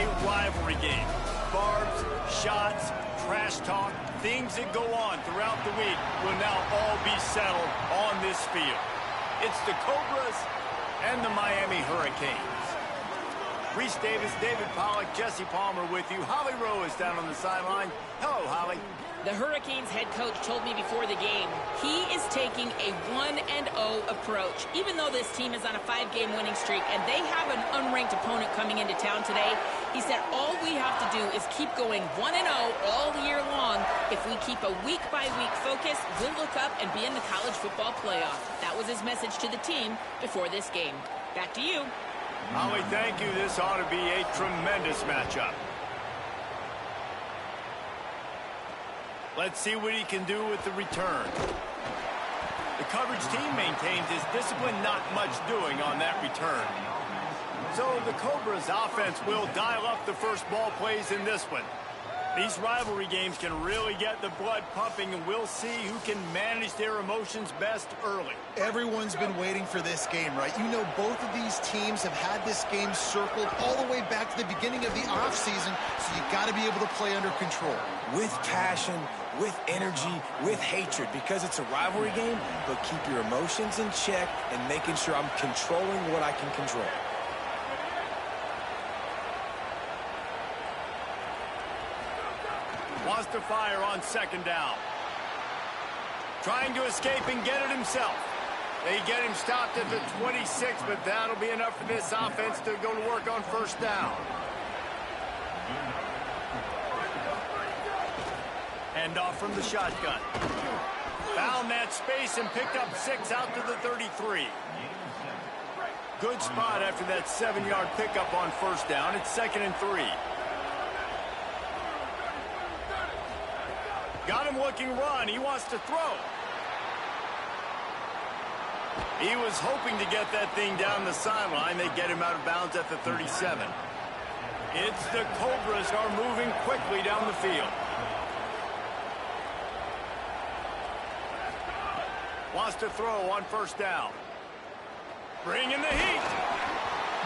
a rivalry game. Barbs, shots, trash talk, things that go on throughout the week will now all be settled on this field. It's the Cobras and the Miami Hurricanes. Reese Davis, David Pollack, Jesse Palmer with you. Holly Rowe is down on the sideline. Hello, Holly. The Hurricanes head coach told me before the game he is taking a 1-0 approach. Even though this team is on a 5-game winning streak and they have an unranked opponent coming into town today, he said all we have to do is keep going 1-0 all year long. If we keep a week-by-week focus, we'll look up and be in the college football playoff. That was his message to the team before this game. Back to you. Holly, thank you. This ought to be a tremendous matchup. Let's see what he can do with the return. The coverage team maintains his discipline, not much doing on that return. So the Cobras offense will dial up the first ball plays in this one. These rivalry games can really get the blood pumping, and we'll see who can manage their emotions best early. Everyone's been waiting for this game, right? You know, both of these teams have had this game circled all the way back to the beginning of the offseason, so you got to be able to play under control. With passion, with energy, with hatred, because it's a rivalry game, but keep your emotions in check and making sure I'm controlling what I can control. Wants to fire on second down. Trying to escape and get it himself. They get him stopped at the 26, but that'll be enough for this offense to go to work on first down. Hand off from the shotgun. Found that space and picked up 6 out to the 33. Good spot after that 7-yard pickup on first down. It's 2nd and 3. Got him looking run. He wants to throw. He was hoping to get that thing down the sideline. They get him out of bounds at the 37. It's the Cobras are moving quickly down the field. Wants to throw on first down. Bringing the heat.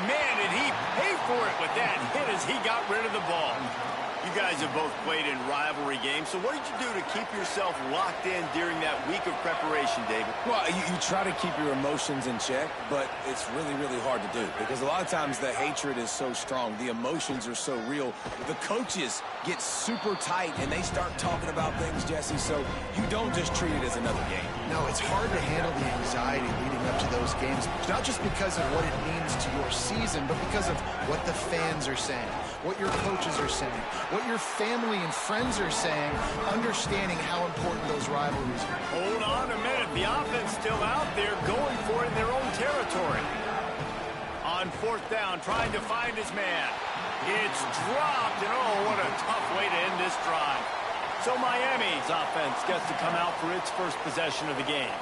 Man, did he pay for it with that hit as he got rid of the ball. You guys have both played in rivalry games, so what did you do to keep yourself locked in during that week of preparation, David? Well, you try to keep your emotions in check, but it's really, really hard to do because a lot of times the hatred is so strong, the emotions are so real. The coaches get super tight and they start talking about things, Jesse, so you don't just treat it as another game. No, it's hard to handle the anxiety leading up to those games, not just because of what it means to your season, but because of what the fans are saying, what your coaches are saying, what your family and friends are saying, understanding how important those rivalries are. Hold on a minute. The offense still out there going for it in their own territory. On fourth down, trying to find his man. It's dropped, and oh, what a tough way to end this drive. So Miami's offense gets to come out for its first possession of the game.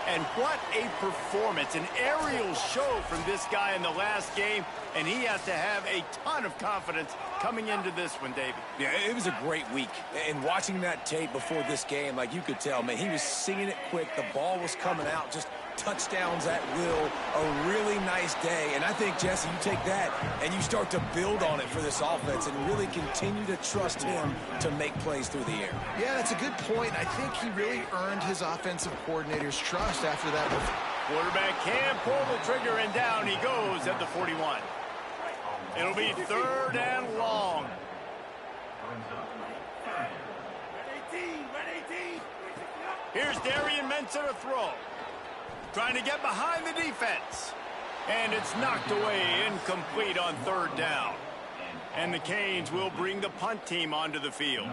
And what a performance, an aerial show from this guy in the last game, and he has to have a ton of confidence coming into this one, David. Yeah, it was a great week. And watching that tape before this game, like you could tell, man, he was seeing it quick. The ball was coming out, just touchdowns at will. A really nice day. And I think, Jesse, you take that and you start to build on it for this offense and really continue to trust him to make plays through the air. Yeah, that's a good point. I think he really earned his offensive coordinator's trust after that. Quarterback can pull the trigger, and down he goes at the 41. It'll be 3rd and long. Here's Darian Mensah to throw. Trying to get behind the defense. And it's knocked away, incomplete on 3rd down. And the Canes will bring the punt team onto the field.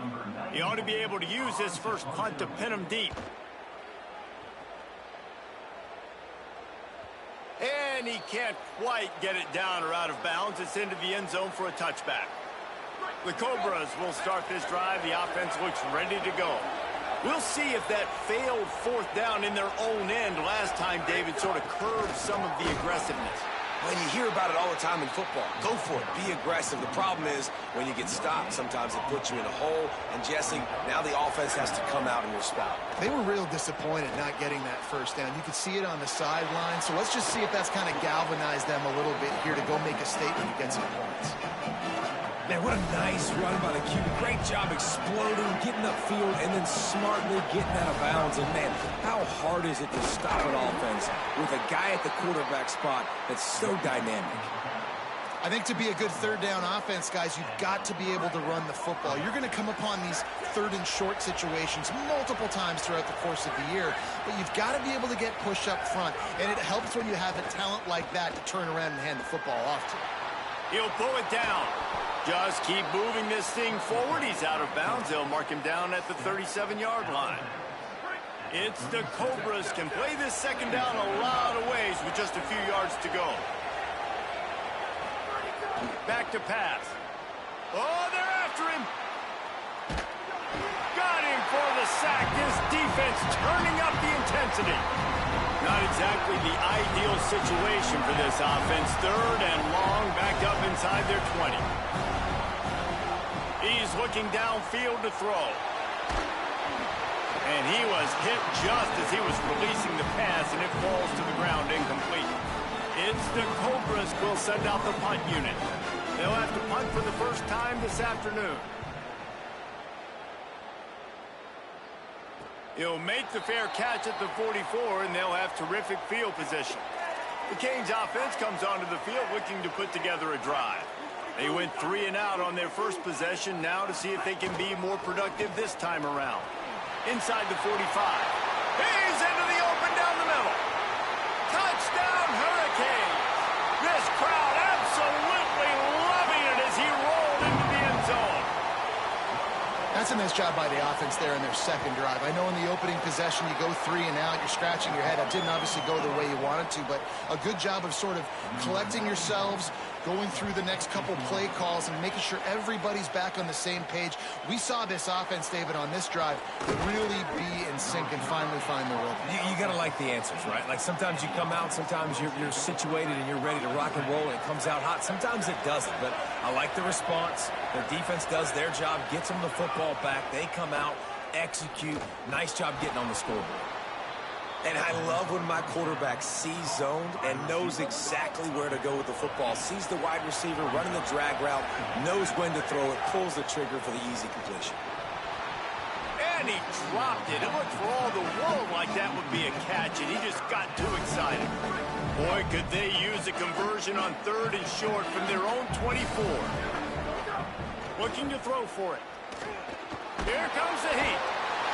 He ought to be able to use this first punt to pin him deep. And he can't quite get it down or out of bounds. It's into the end zone for a touchback. The Cobras will start this drive. The offense looks ready to go. We'll see if that failed 4th down in their own end last time, David, sort of curbed some of the aggressiveness. When you hear about it all the time in football, go for it. Be aggressive. The problem is when you get stopped, sometimes it puts you in a hole. And, Jesse, now the offense has to come out and respond. They were real disappointed not getting that first down. You could see it on the sideline. So let's just see if that's kind of galvanized them a little bit here to go make a statement and get some points. Man, what a nice run by the QB. Great job exploding, getting upfield, and then smartly getting out of bounds. And, man, how hard is it to stop an offense with a guy at the quarterback spot that's so dynamic? I think to be a good third down offense, guys, you've got to be able to run the football. You're going to come upon these third and short situations multiple times throughout the course of the year, but you've got to be able to get push up front, and it helps when you have a talent like that to turn around and hand the football off to. He'll pull it down. Just keep moving this thing forward. He's out of bounds. They'll mark him down at the 37-yard line. It's the Cobras can play this second down a lot of ways with just a few yards to go. Back to pass. Oh, they're after him. Got him for the sack. This defense turning up the intensity. Not exactly the ideal situation for this offense. Third and long, back up inside their 20. He's looking downfield to throw. And he was hit just as he was releasing the pass, and it falls to the ground incomplete. It's the Cobras will send out the punt unit. They'll have to punt for the first time this afternoon. He'll make the fair catch at the 44, and they'll have terrific field position. The Canes offense comes onto the field looking to put together a drive. They went 3 and out on their first possession, now to see if they can be more productive this time around. Inside the 45. He's into the open down the middle. Touchdown, Hurricanes. This crowd absolutely loving it as he rolled into the end zone. That's a nice job by the offense there in their second drive. I know in the opening possession you go 3 and out, you're scratching your head. It didn't obviously go the way you wanted to, but a good job of sort of collecting yourselves, going through the next couple play calls and making sure everybody's back on the same page. We saw this offense, David, on this drive really be in sync and finally find the rhythm. You got to like the answers, right? Like sometimes you come out, sometimes you're situated and you're ready to rock and roll and it comes out hot. Sometimes it doesn't, but I like the response. Their defense does their job, gets them the football back. They come out, execute. Nice job getting on the scoreboard. And I love when my quarterback sees zoned and knows exactly where to go with the football. Sees the wide receiver running the drag route, knows when to throw it, pulls the trigger for the easy completion. And he dropped it. It looked for all the world like that would be a catch, and he just got too excited. Boy, could they use a conversion on third and short from their own 24. Looking to throw for it. Here comes the heat.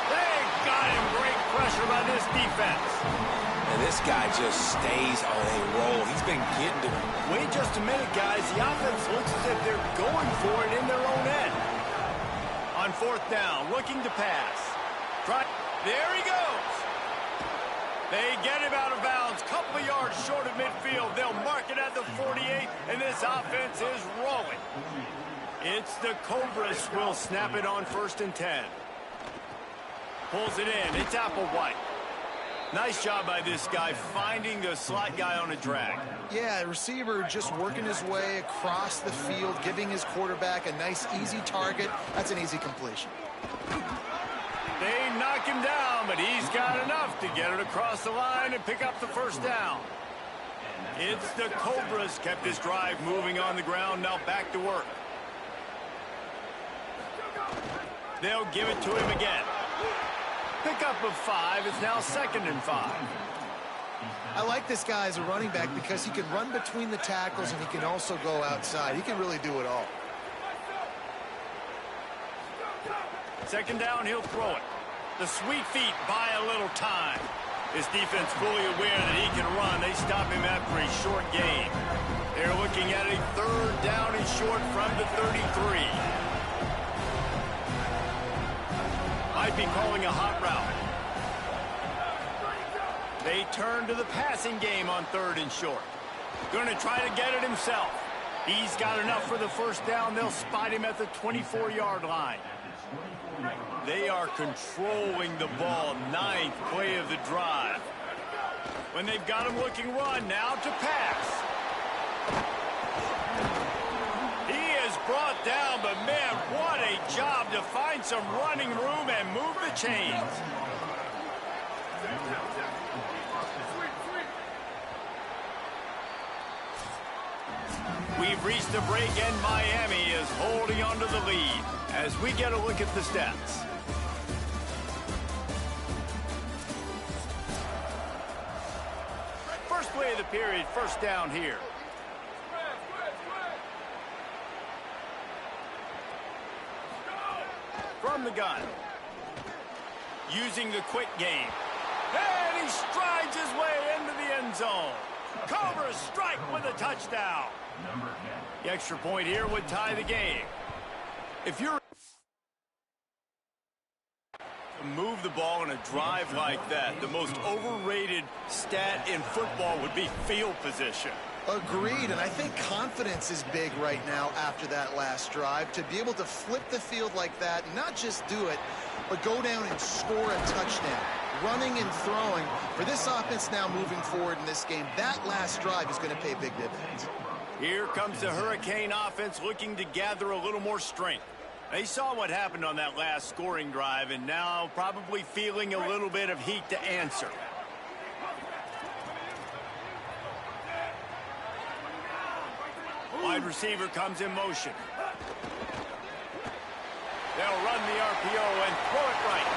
They got him. Great pressure by this defense. And this guy just stays on a roll. He's been getting to him. Wait just a minute, guys. The offense looks as if they're going for it in their own end. On fourth down, looking to pass. There he goes. They get him out of bounds. Couple of yards short of midfield. They'll mark it at the 48, and this offense is rolling. It's the Cobras will snap it on 1st and 10. Pulls it in. It's Applewhite. Nice job by this guy finding the slot guy on a drag. Yeah, receiver just working his way across the field, giving his quarterback a nice, easy target. That's an easy completion. They knock him down, but he's got enough to get it across the line and pick up the first down. It's the Cobras kept this drive moving on the ground. Now back to work. They'll give it to him again. Pickup of 5. It's now 2nd and 5. I like this guy as a running back because he can run between the tackles and he can also go outside. He can really do it all. 2nd down, he'll throw it. The sweet feet buy a little time. His defense fully aware that he can run. They stop him after a short gain. They're looking at a 3rd down and short from the 33. Might be calling a hot route. They turn to the passing game on 3rd and short. Going to try to get it himself. He's got enough for the first down. They'll spot him at the 24-yard line. They are controlling the ball. 9th play of the drive. When they've got him looking run, now to pass. Brought down, but man, what a job to find some running room and move the chains. We've reached the break, and Miami is holding on to the lead as we get a look at the stats. First play of the period, first down here. From the gun. Using the quick game. And he strides his way into the end zone. Cobras strike with a touchdown. The extra point here would tie the game. If you're to move the ball in a drive like that, the most overrated stat in football would be field position. Agreed, and I think confidence is big right now after that last drive. To be able to flip the field like that, not just do it, but go down and score a touchdown. Running and throwing. For this offense now moving forward in this game, that last drive is going to pay big dividends. Here comes the Hurricane offense looking to gather a little more strength. They saw what happened on that last scoring drive, and now probably feeling a little bit of heat to answer. Wide receiver comes in motion. They'll run the RPO and throw it right.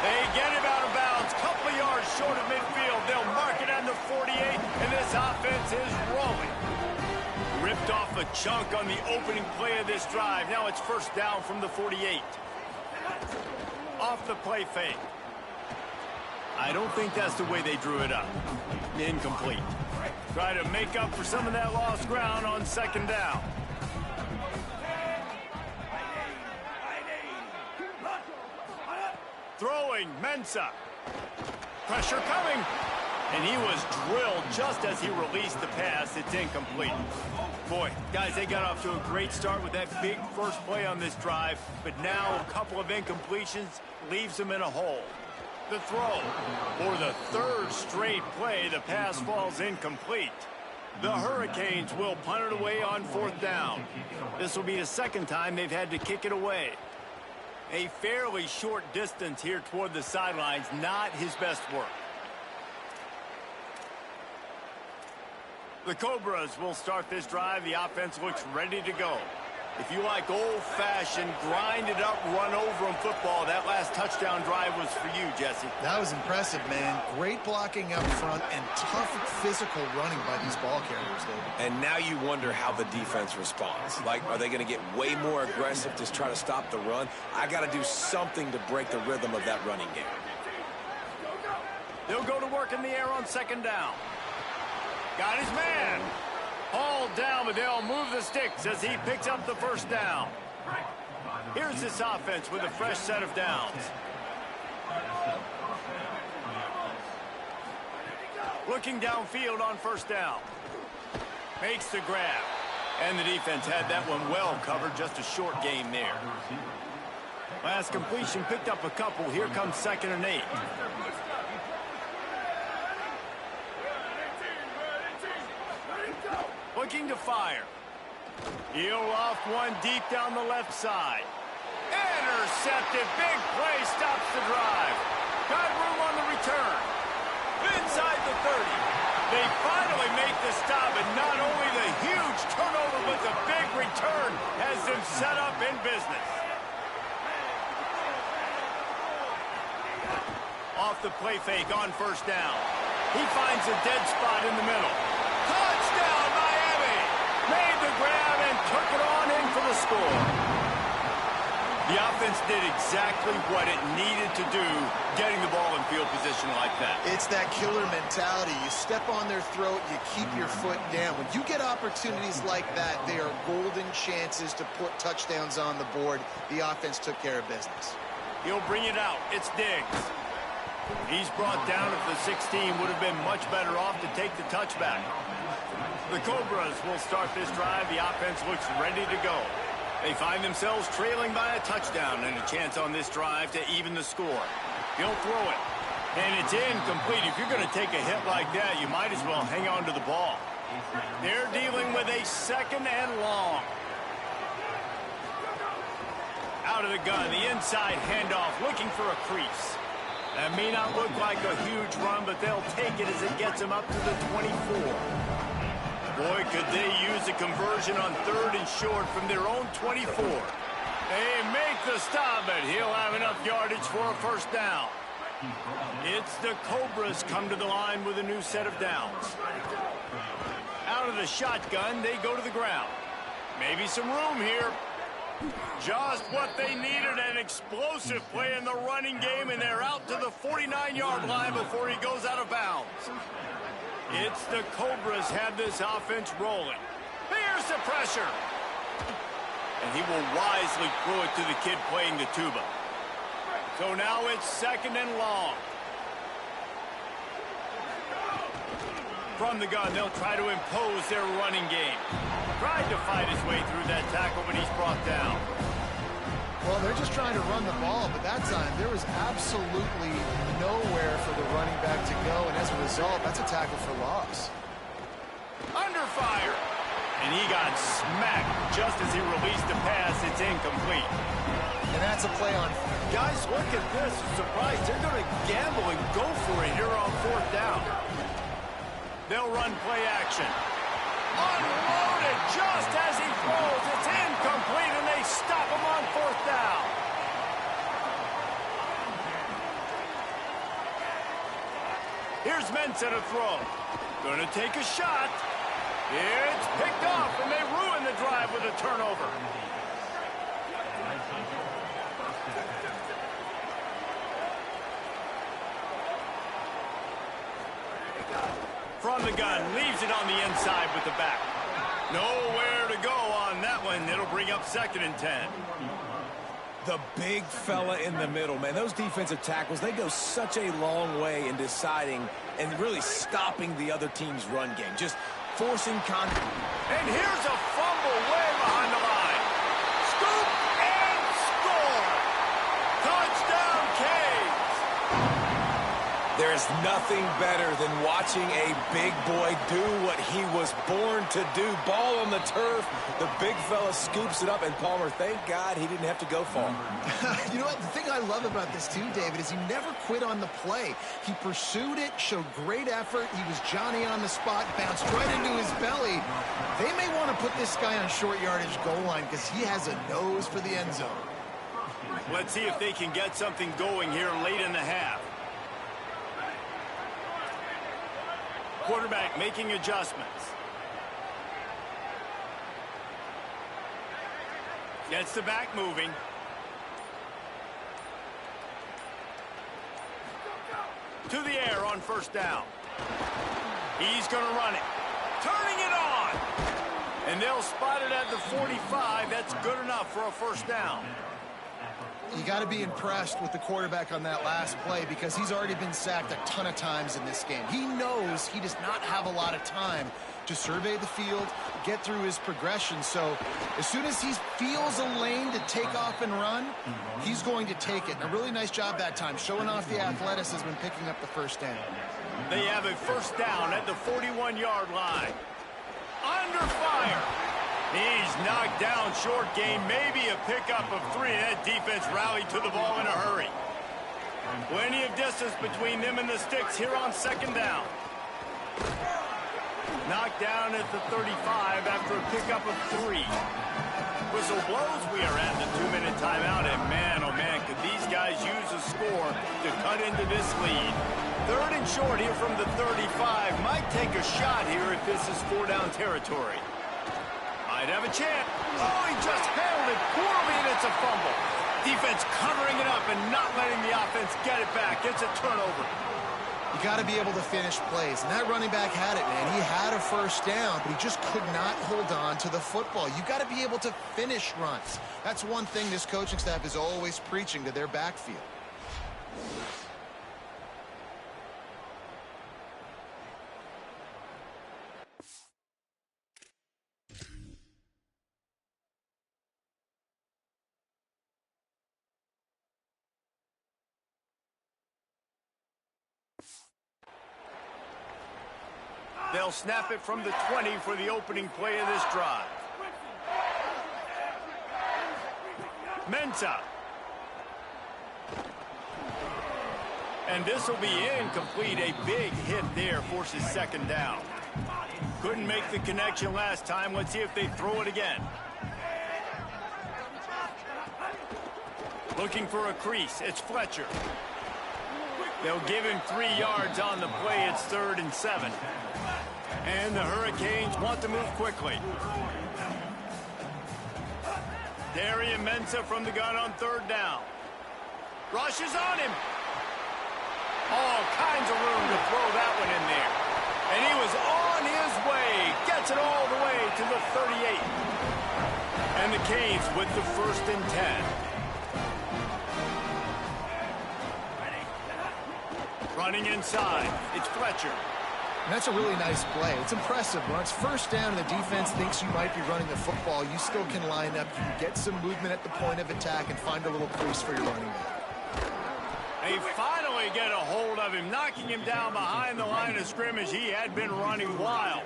They get him out of bounds, couple of yards short of midfield. They'll mark it on the 48, and this offense is rolling. Ripped off a chunk on the opening play of this drive. Now it's first down from the 48. Off the play fake. I don't think that's the way they drew it up. Incomplete. Try to make up for some of that lost ground on second down. Throwing, Mensah. Pressure coming. And he was drilled just as he released the pass. It's incomplete. Boy, guys, they got off to a great start with that big first play on this drive. But now a couple of incompletions leaves them in a hole. The throw. For the third straight play, the pass falls incomplete. The Hurricanes will punt it away on fourth down. This will be the second time they've had to kick it away. A fairly short distance here toward the sidelines, not his best work. The Cobras will start this drive. The offense looks ready to go. If you like old-fashioned, grind-it-up, run-over-'em football, that last touchdown drive was for you, Jesse. That was impressive, man. Great blocking up front and tough physical running by these ball carriers, David. And now you wonder how the defense responds. Like, are they going to get way more aggressive to try to stop the run? I got to do something to break the rhythm of that running game. They'll go to work in the air on second down. Got his man. Hauled down, but they'll move the sticks as he picks up the first down. Here's this offense with a fresh set of downs. Looking downfield on first down. Makes the grab. And the defense had that one well covered. Just a short game there. Last completion picked up a couple. Here comes 2nd and 8. Looking to fire. He'll loft one deep down the left side. Intercepted. Big play stops the drive. Got room on the return. Inside the 30. They finally make the stop, and not only the huge turnover, but the big return has them set up in business. Off the play fake on first down. He finds a dead spot in the middle. Touchdown, Miami! Made the grab and took it on in for the score. The offense did exactly what it needed to do, getting the ball in field position like that. It's that killer mentality. You step on their throat, you keep your foot down. When you get opportunities like that, they are golden chances to put touchdowns on the board. The offense took care of business. He'll bring it out. It's Diggs. He's brought down at the 16. Would have been much better off to take the touchback. The Cobras will start this drive. The offense looks ready to go. They find themselves trailing by a touchdown and a chance on this drive to even the score. He'll throw it. And it's incomplete. If you're going to take a hit like that, you might as well hang on to the ball. They're dealing with a 2nd and long. Out of the gun, the inside handoff, looking for a crease. That may not look like a huge run, but they'll take it as it gets them up to the 24. Boy, could they use a conversion on 3rd and short from their own 24. They make the stop, but he'll have enough yardage for a first down. It's the Cobras come to the line with a new set of downs. Out of the shotgun, they go to the ground. Maybe some room here. Just what they needed, an explosive play in the running game, and they're out to the 49-yard line before he goes out of bounds. It's the Cobras have this offense rolling. Here's the pressure. And he will wisely throw it to the kid playing the tuba. So now it's 2nd and long. From the gun, they'll try to impose their running game. Tried to fight his way through that tackle, but he's brought down. Well, they're just trying to run the ball, but that time there was absolutely nowhere for the running back to go, and as a result, that's a tackle for loss. Under fire. And he got smacked just as he released the pass. It's incomplete. And that's a play on. Guys, look at this. Surprised they're going to gamble and go for it here on 4th down. They'll run play action. Unloaded just as he throws. It's incomplete, and they stop him on 4th down. Here's Mensah to throw. Going to take a shot. It's picked off, and they ruin the drive with a turnover. From the gun, leaves it on the inside with the back. Nowhere to go on that one. It'll bring up 2nd and 10. The big fella in the middle, man. Those defensive tackles, they go such a long way in deciding and really stopping the other team's run game. Just forcing contact. And here's a fumble way behind the line. Scoop and score. Touchdown, Canes. There's nothing better than watching a big boy do what he was born to do. Ball on the turf, the big fella scoops it up, and Palmer, thank God he didn't have to go far. You know what? The thing I love about this too, David, is he never quit on the play. He pursued it, showed great effort. He was Johnny on the spot, bounced right into his belly. They may want to put this guy on short yardage goal line because he has a nose for the end zone. Let's see if they can get something going here late in the half. Quarterback making adjustments. Gets the back moving. To the air on 1st down. He's going to run it. Turning it on. And they'll spot it at the 45. That's good enough for a 1st down. You got to be impressed with the quarterback on that last play because he's already been sacked a ton of times in this game. He knows he does not have a lot of time to survey the field, get through his progression. So as soon as he feels a lane to take off and run, he's going to take it. And a really nice job that time, showing off the athleticism and picking up the 1st down. They have a 1st down at the 41-yard line. Under fire. He's knocked down short game, maybe a pickup of 3. That defense rallied to the ball in a hurry. Plenty of distance between them and the sticks here on 2nd down. Knocked down at the 35 after a pickup of 3. Whistle blows. We are at the 2-minute timeout, and man, oh man, could these guys use a score to cut into this lead. 3rd and short here from the 35. Might take a shot here if this is 4-down territory. Might have a chance. Oh, he just handled it poorly, and it's a fumble. Defense covering it up and not letting the offense get it back. It's a turnover. You got to be able to finish plays, and that running back had it, man. He had a 1st down, but he just could not hold on to the football. You got to be able to finish runs. That's one thing this coaching staff is always preaching to their backfield. They'll snap it from the 20 for the opening play of this drive. Mensah. And this will be incomplete. A big hit there forces 2nd down. Couldn't make the connection last time. Let's see if they throw it again. Looking for a crease. It's Fletcher. They'll give him 3 yards on the play. It's 3rd and 7. And the Hurricanes want to move quickly. Darian Mensah from the gun on 3rd down. Rushes on him. All kinds of room to throw that one in there. And he was on his way. Gets it all the way to the 38. And the Canes with the 1st and 10. Running inside. It's Fletcher. And that's a really nice play. It's impressive. When it's 1st down and the defense thinks you might be running the football, you still can line up. You can get some movement at the point of attack and find a little crease for your running back. They finally get a hold of him, knocking him down behind the line of scrimmage. He had been running wild.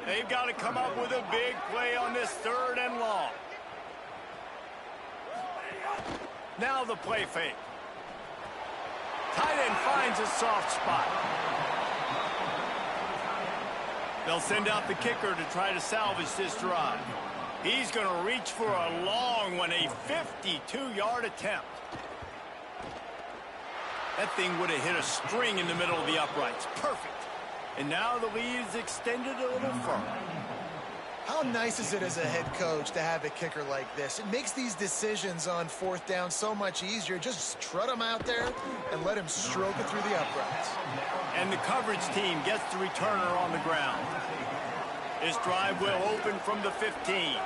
They've got to come up with a big play on this 3rd and long. Now the play fake. Tight end finds a soft spot. They'll send out the kicker to try to salvage this drive. He's going to reach for a long one, a 52-yard attempt. That thing would have hit a string in the middle of the uprights. Perfect. And now the lead is extended a little further. How nice is it as a head coach to have a kicker like this? It makes these decisions on 4th down so much easier. Just trot him out there and let him stroke it through the uprights. And the coverage team gets the returner on the ground. This drive will open from the 15.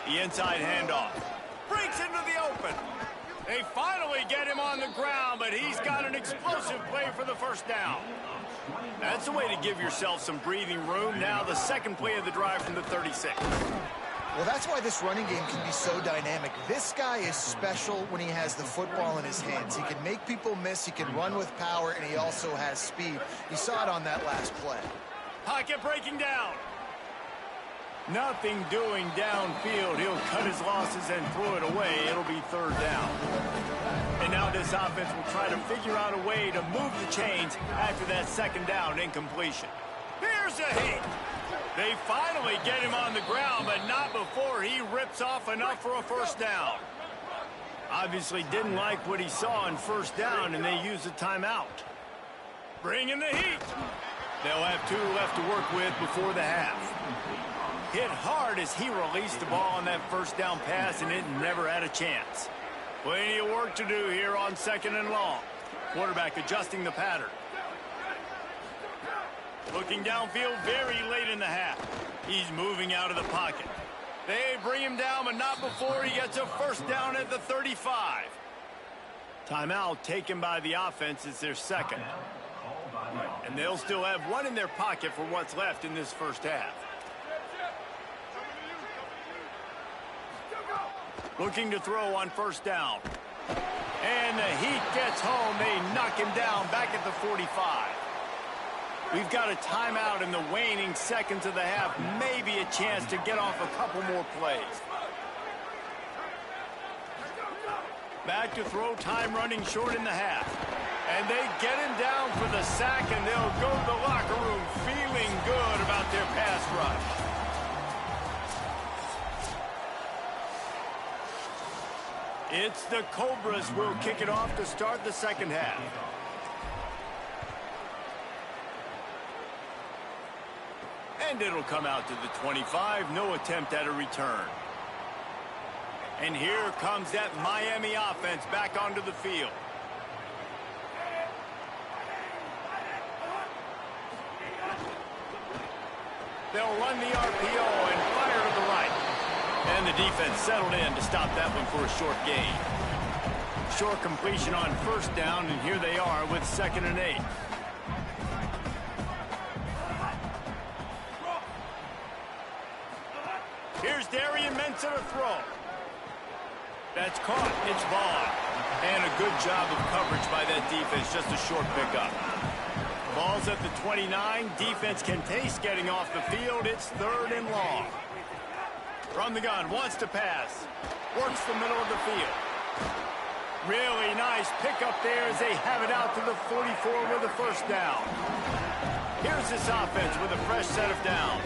The inside handoff. Breaks into the open. They finally get him on the ground, but he's got an explosive play for the 1st down. That's the way to give yourself some breathing room. Now the 2nd play of the drive from the 36. Well, that's why this running game can be so dynamic. This guy is special when he has the football in his hands. He can make people miss, he can run with power, and he also has speed. You saw it on that last play. Pocket breaking down. Nothing doing downfield. He'll cut his losses and throw it away. It'll be 3rd down. And now this offense will try to figure out a way to move the chains after that 2nd down incompletion. Here's a hit. They finally get him on the ground, but not before he rips off enough for a 1st down. Obviously didn't like what he saw on 1st down, and they use a timeout. Bringing the heat. They'll have 2 left to work with before the half. Hit hard as he released the ball on that 1st down pass, and it never had a chance. Plenty of work to do here on 2nd and long. Quarterback adjusting the pattern. Looking downfield very late in the half. He's moving out of the pocket. They bring him down, but not before he gets a 1st down at the 35. Timeout taken by the offense. It's their 2nd. And they'll still have 1 in their pocket for what's left in this 1st half. Looking to throw on 1st down. And the heat gets home. They knock him down back at the 45. We've got a timeout in the waning seconds of the half. Maybe a chance to get off a couple more plays. Back to throw, time running short in the half. And they get him down for the sack, and they'll go to the locker room feeling good about their pass rush. It's the Cobras who will kick it off to start the 2nd half. And it'll come out to the 25. No attempt at a return. And here comes that Miami offense back onto the field. They'll run the RPO and fire to the right. And the defense settled in to stop that one for a short gain. Short completion on 1st down, and here they are with 2nd and 8. Here's Darian Mensah to throw. That's caught. It's Vaughn. And a good job of coverage by that defense. Just a short pickup. Ball's at the 29. Defense can taste getting off the field. It's 3rd and long. From the gun, wants to pass. Works the middle of the field. Really nice pickup there as they have it out to the 44 with a first down. Here's this offense with a fresh set of downs.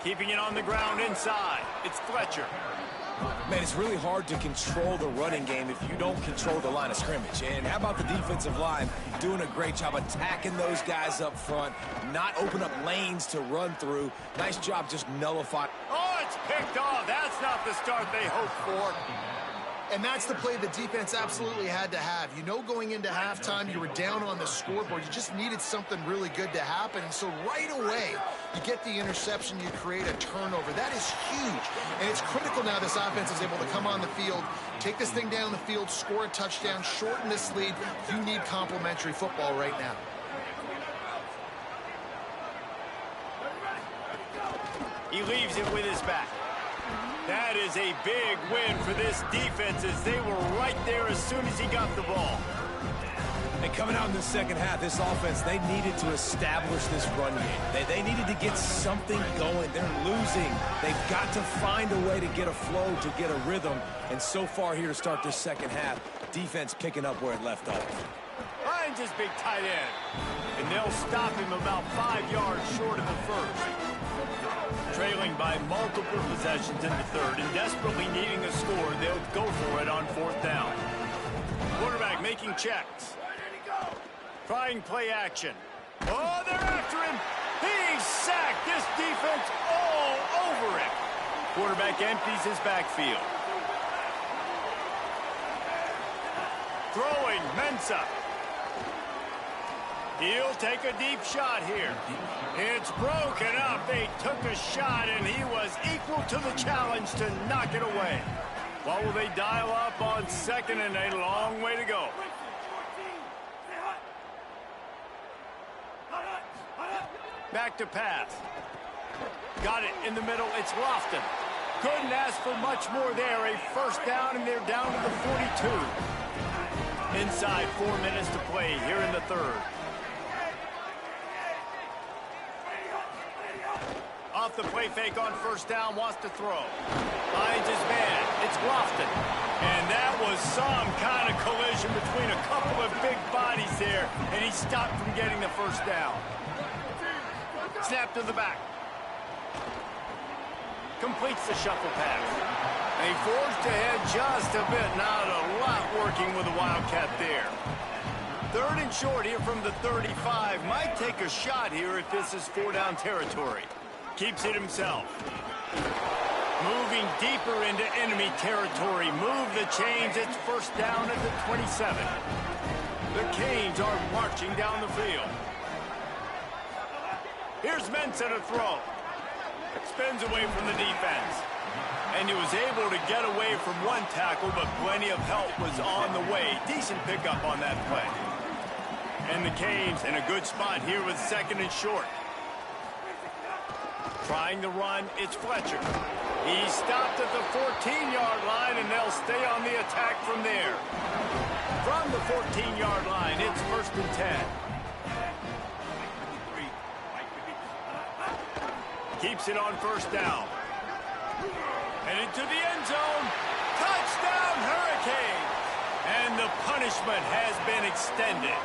Keeping it on the ground inside. It's Fletcher. Man, it's really hard to control the running game if you don't control the line of scrimmage. And how about the defensive line doing a great job attacking those guys up front, not open up lanes to run through. Nice job just nullifying. Oh, it's picked off. That's not the start they hoped for. And that's the play the defense absolutely had to have. You know, going into halftime, you were down on the scoreboard. You just needed something really good to happen. And so right away, you get the interception, you create a turnover. That is huge. And it's critical now this offense is able to come on the field, take this thing down the field, score a touchdown, shorten this lead. You need complimentary football right now. He leaves it with his back. That is a big win for this defense as they were right there as soon as he got the ball. And coming out in the second half, this offense, they needed to establish this run game. They needed to get something going. They're losing. They've got to find a way to get a flow, to get a rhythm. And so far here to start this second half, defense picking up where it left off. Finds his big tight end. And they'll stop him about 5 yards short of the first. Trailing by multiple possessions in the third and desperately needing a score, they'll go for it on fourth down. Quarterback making checks. Trying play action. Oh, they're after him. He's sacked. This defense all over him. Quarterback empties his backfield. Throwing, Mensah. He'll take a deep shot here. It's broken up. They took a shot, and he was equal to the challenge to knock it away. What will they dial up on second and a long way to go? Back to pass. Got it in the middle. It's Lofton. Couldn't ask for much more there. A first down, and they're down to the 42. Inside 4 minutes to play here in the third. Off the play fake on first down, wants to throw. Finds his man. It's Lofton. And that was some kind of collision between a couple of big bodies there, and he stopped from getting the first down. Snap to the back. Completes the shuffle pass. They forged ahead just a bit. Not a lot working with the Wildcat there. Third and short here from the 35. Might take a shot here if this is 4-down territory. Keeps it himself. Moving deeper into enemy territory. Move the chains. It's first down at the 27. The Canes are marching down the field. Here's Mensah to throw. Spins away from the defense. And he was able to get away from one tackle, but plenty of help was on the way. Decent pickup on that play. And the Canes in a good spot here with second and short. Trying to run, it's Fletcher. He stopped at the 14-yard line, and they'll stay on the attack from there. From the 14-yard line, it's first and 10. Keeps it on first down. And into the end zone. Touchdown, Hurricane! And the punishment has been extended.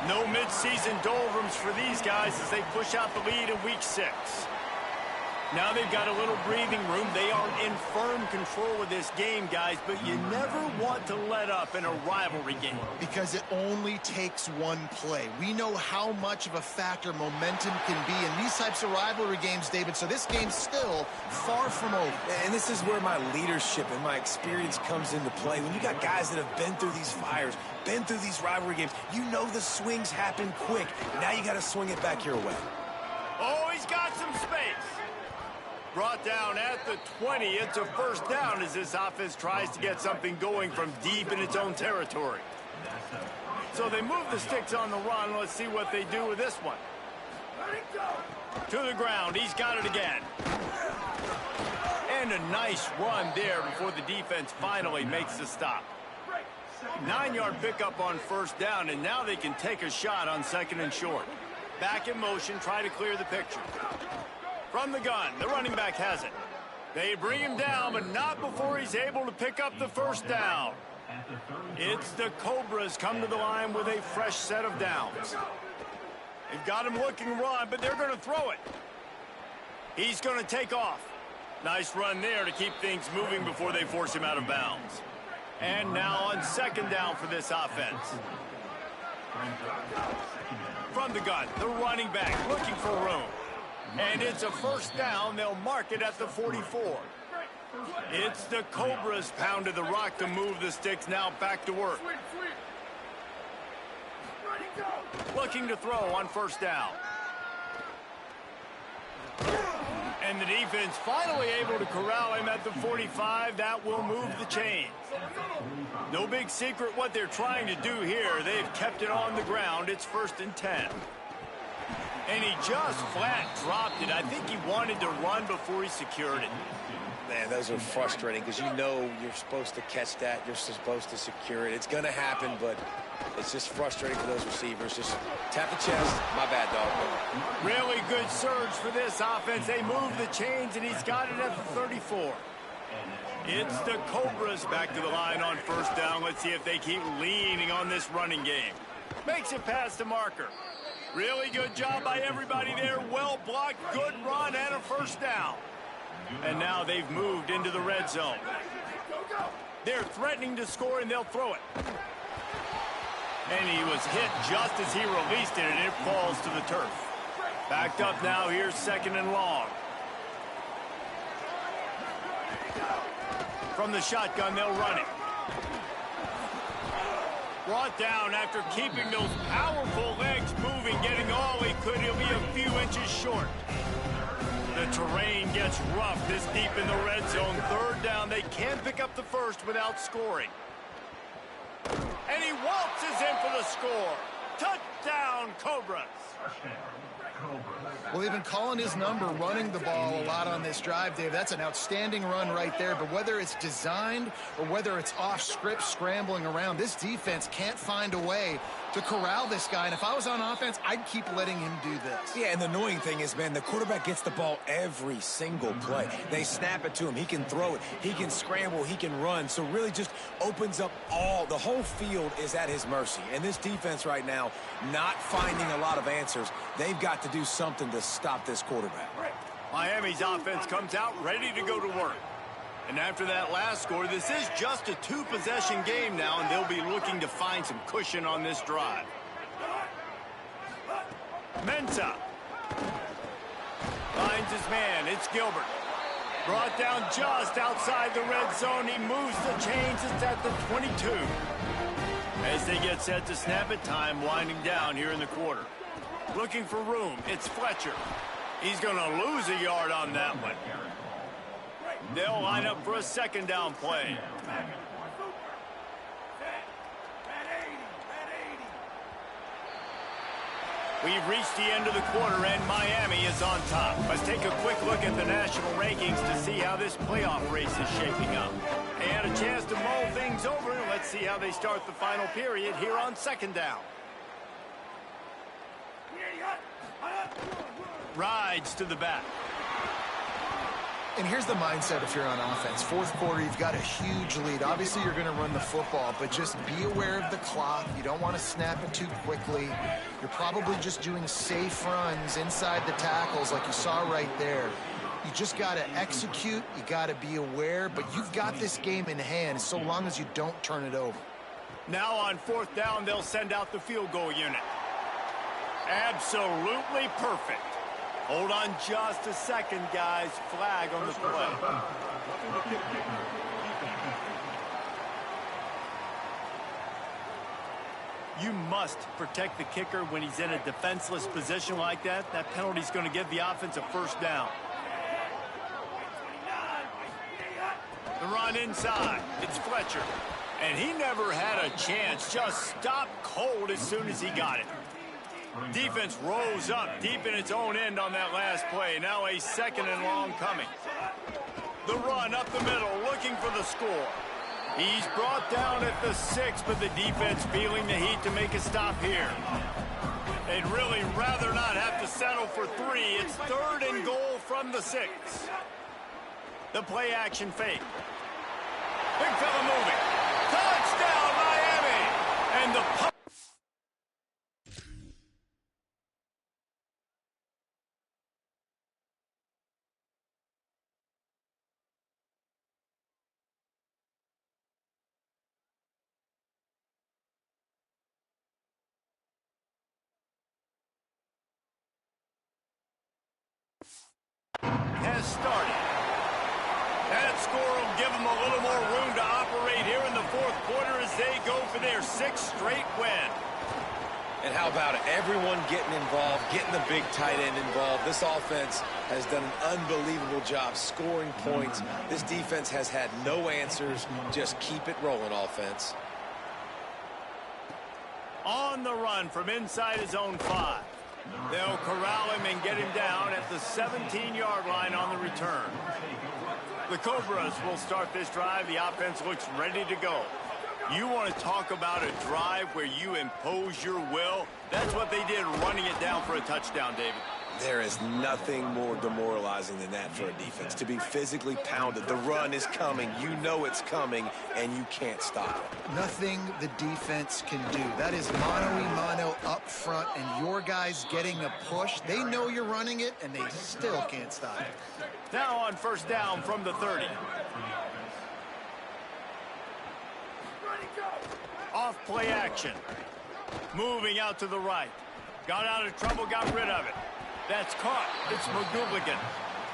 No mid-season doldrums for these guys as they push out the lead in week 6. Now they've got a little breathing room. They are in firm control of this game, guys, but you never want to let up in a rivalry game. Because it only takes one play. We know how much of a factor momentum can be in these types of rivalry games, David, so this game's still far from over. And this is where my leadership and my experience comes into play. When you got guys that have been through these fires, been through these rivalry games, you know the swings happen quick. Now you got to swing it back your way. Oh, he's got some space. Brought down at the 20. It's a first down as this offense tries to get something going from deep in its own territory. So they move the sticks on the run. Let's see what they do with this one. To the ground. He's got it again. And a nice run there before the defense finally makes the stop. 9-yard pickup on first down, and now they can take a shot on second and short. Back in motion, try to clear the picture. From the gun, the running back has it. They bring him down, but not before he's able to pick up the first down. It's the Cobras come to the line with a fresh set of downs. They've got him looking to run, but they're going to throw it. He's going to take off. Nice run there to keep things moving before they force him out of bounds. And now on second down for this offense. From the gun, the running back looking for room. And it's a first down. They'll mark it at the 44. It's the Cobras pounded the rock to move the sticks. Now back to work. Looking to throw on first down. And the defense finally able to corral him at the 45. That will move the chains. No big secret what they're trying to do here. They've kept it on the ground. It's 1st and 10. And he just flat dropped it. I think he wanted to run before he secured it. Man, those are frustrating because you know you're supposed to catch that. You're supposed to secure it. It's going to happen, but it's just frustrating for those receivers. Just tap the chest. My bad, dog. Really good surge for this offense. They move the chains, and he's got it at the 34. It's the Cobras back to the line on first down. Let's see if they keep leaning on this running game. Makes it past the marker. Really good job by everybody there. Well blocked, good run, and a first down. And now they've moved into the red zone. They're threatening to score, and they'll throw it. And he was hit just as he released it, and it falls to the turf. Backed up now, here's second and long. From the shotgun, they'll run it. Brought down after keeping those powerful legs moving, getting all he could. He'll be a few inches short. The terrain gets rough this deep in the red zone. Third down, they can't pick up the first without scoring. And he waltzes in for the score. Touchdown, Cobras. Well, they've been calling his number, running the ball a lot on this drive, Dave. That's an outstanding run right there. But whether it's designed or whether it's off script, scrambling around, this defense can't find a way to corral this guy. And if I was on offense, I'd keep letting him do this. Yeah, and the annoying thing is, man, the quarterback gets the ball every single play. They snap it to him. He can throw it. He can scramble. He can run. So really just opens up the whole field is at his mercy. And this defense right now, not finding a lot of answers. They've got to do something to stop this quarterback. Miami's offense comes out ready to go to work. And after that last score, this is just a two-possession game now, and they'll be looking to find some cushion on this drive. Mensah finds his man. It's Gilbert. Brought down just outside the red zone. He moves the chains. It's at the 22. As they get set to snap it, time winding down here in the quarter. Looking for room. It's Fletcher. He's going to lose a yard on that one. They'll line up for a second down play. We've reached the end of the quarter, and Miami is on top. Let's take a quick look at the national rankings to see how this playoff race is shaping up. And a chance to mull things over. Let's see how they start the final period here on second down. Rides to the back. And here's the mindset if you're on offense. Fourth quarter, you've got a huge lead. Obviously, you're going to run the football, but just be aware of the clock. You don't want to snap it too quickly. You're probably just doing safe runs inside the tackles like you saw right there. You just got to execute. You got to be aware, but you've got this game in hand so long as you don't turn it over. Now on fourth down, they'll send out the field goal unit. Absolutely perfect. Hold on just a second, guys. Flag on the play. You must protect the kicker when he's in a defenseless position like that. That penalty's going to give the offense a first down. The run inside. It's Fletcher. And he never had a chance. Just stopped cold as soon as he got it. Defense rose up deep in its own end on that last play. Now a second and long coming. The run up the middle, looking for the score. He's brought down at the 6, but the defense feeling the heat to make a stop here. They'd really rather not have to settle for 3. It's 3rd and goal from the 6. The play action fake. Big fella moving. Touchdown, Miami! And the puck. Has started. That score will give them a little more room to operate here in the 4th quarter as they go for their 6th straight win. And how about it? Everyone getting involved, getting the big tight end involved. This offense has done an unbelievable job scoring points. This defense has had no answers. Just keep it rolling, offense. On the run from inside his own 5. They'll corral him and get him down at the 17-yard line on the return. The Cobras will start this drive. The offense looks ready to go. You want to talk about a drive where you impose your will? That's what they did, running it down for a touchdown, David. There is nothing more demoralizing than that for a defense, to be physically pounded. The run is coming. You know it's coming, and you can't stop it. Nothing the defense can do. That is mano-a-mano up front, and your guys getting a push. They know you're running it, and they still can't stop it. Now on 1st down from the 30. Off play action. Moving out to the right. Got out of trouble, got rid of it. That's caught. It's McGooligan.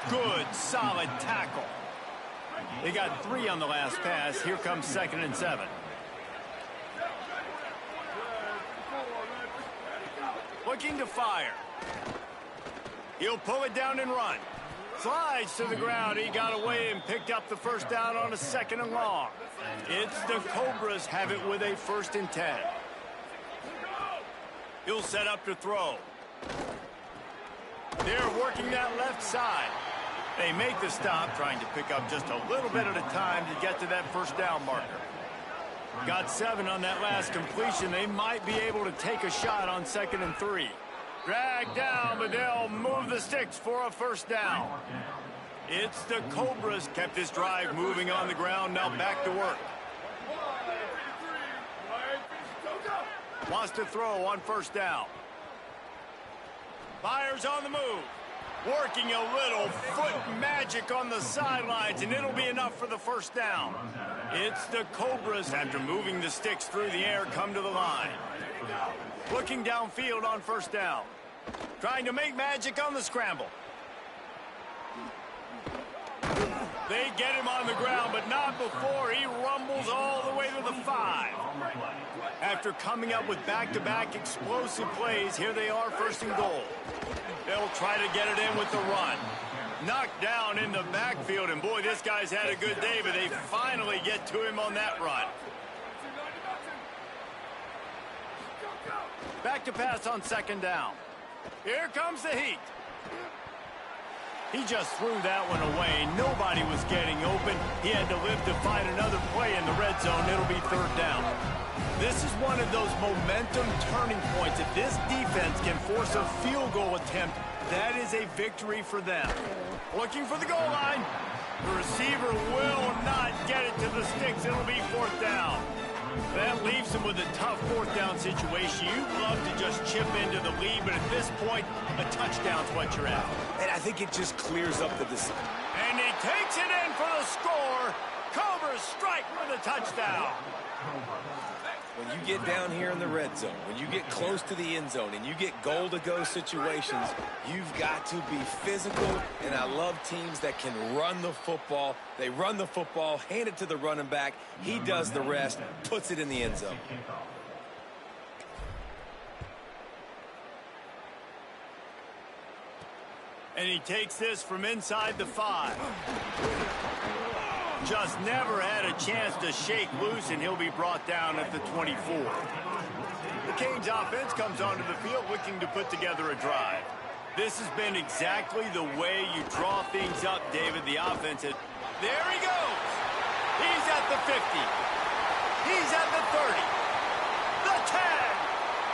Good, solid tackle. They got 3 on the last pass. Here comes 2nd and 7. Looking to fire. He'll pull it down and run. Slides to the ground. He got away and picked up the 1st down on a 2nd and long. It's the Cobras have it with a 1st and 10. He'll set up to throw. They're working that left side. They make the stop, trying to pick up just a little bit at a time to get to that 1st down marker. Got 7 on that last completion. They might be able to take a shot on 2nd and 3. Dragged down, but they'll move the sticks for a 1st down. It's the Cobras kept this drive moving on the ground. Now back to work. Wants to throw on 1st down. Fires on the move. Working a little foot magic on the sidelines, and it'll be enough for the 1st down. It's the Cobras, after moving the sticks through the air, come to the line. Looking downfield on 1st down. Trying to make magic on the scramble. They get him on the ground, but not before he rumbles all the way to the 5. After coming up with back-to-back explosive plays, here they are, 1st and goal. They'll try to get it in with the run. Knocked down in the backfield, and boy, this guy's had a good day, but they finally get to him on that run. Back to pass on 2nd down. Here comes the heat. He just threw that one away. Nobody was getting open. He had to live to find another play in the red zone. It'll be 3rd down. This is one of those momentum turning points. If this defense can force a field goal attempt, that is a victory for them. Looking for the goal line. The receiver will not get it to the sticks. It'll be 4th down. That leaves him with a tough 4th down situation. You'd love to just chip into the lead, but at this point, a touchdown's what you're at. And I think it just clears up the decision. And he takes it in for the score. Cobras strike for the touchdown. When you get down here in the red zone, when you get close to the end zone and you get goal-to-go situations, you've got to be physical, and I love teams that can run the football. They run the football, hand it to the running back. He does the rest, puts it in the end zone. And he takes this from inside the 5. Just never had a chance to shake loose, and he'll be brought down at the 24. The Canes offense comes onto the field looking to put together a drive. This has been exactly the way you draw things up, David. The offense is... There he goes! He's at the 50. He's at the 30. The 10.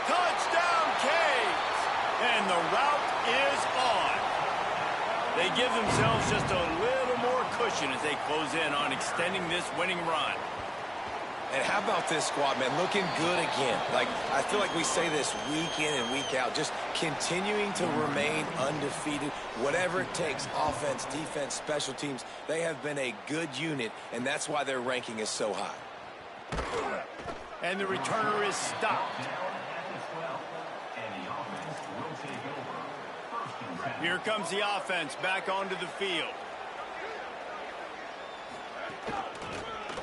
Touchdown, Canes! And the route is on. They give themselves just a little more cushion as they close in on extending this winning run. And how about this squad, man? Looking good again. Like, I feel like we say this week in and week out, just continuing to remain undefeated. Whatever it takes, offense, defense, special teams, they have been a good unit, and that's why their ranking is so high. And the returner is stopped. Here comes the offense back onto the field.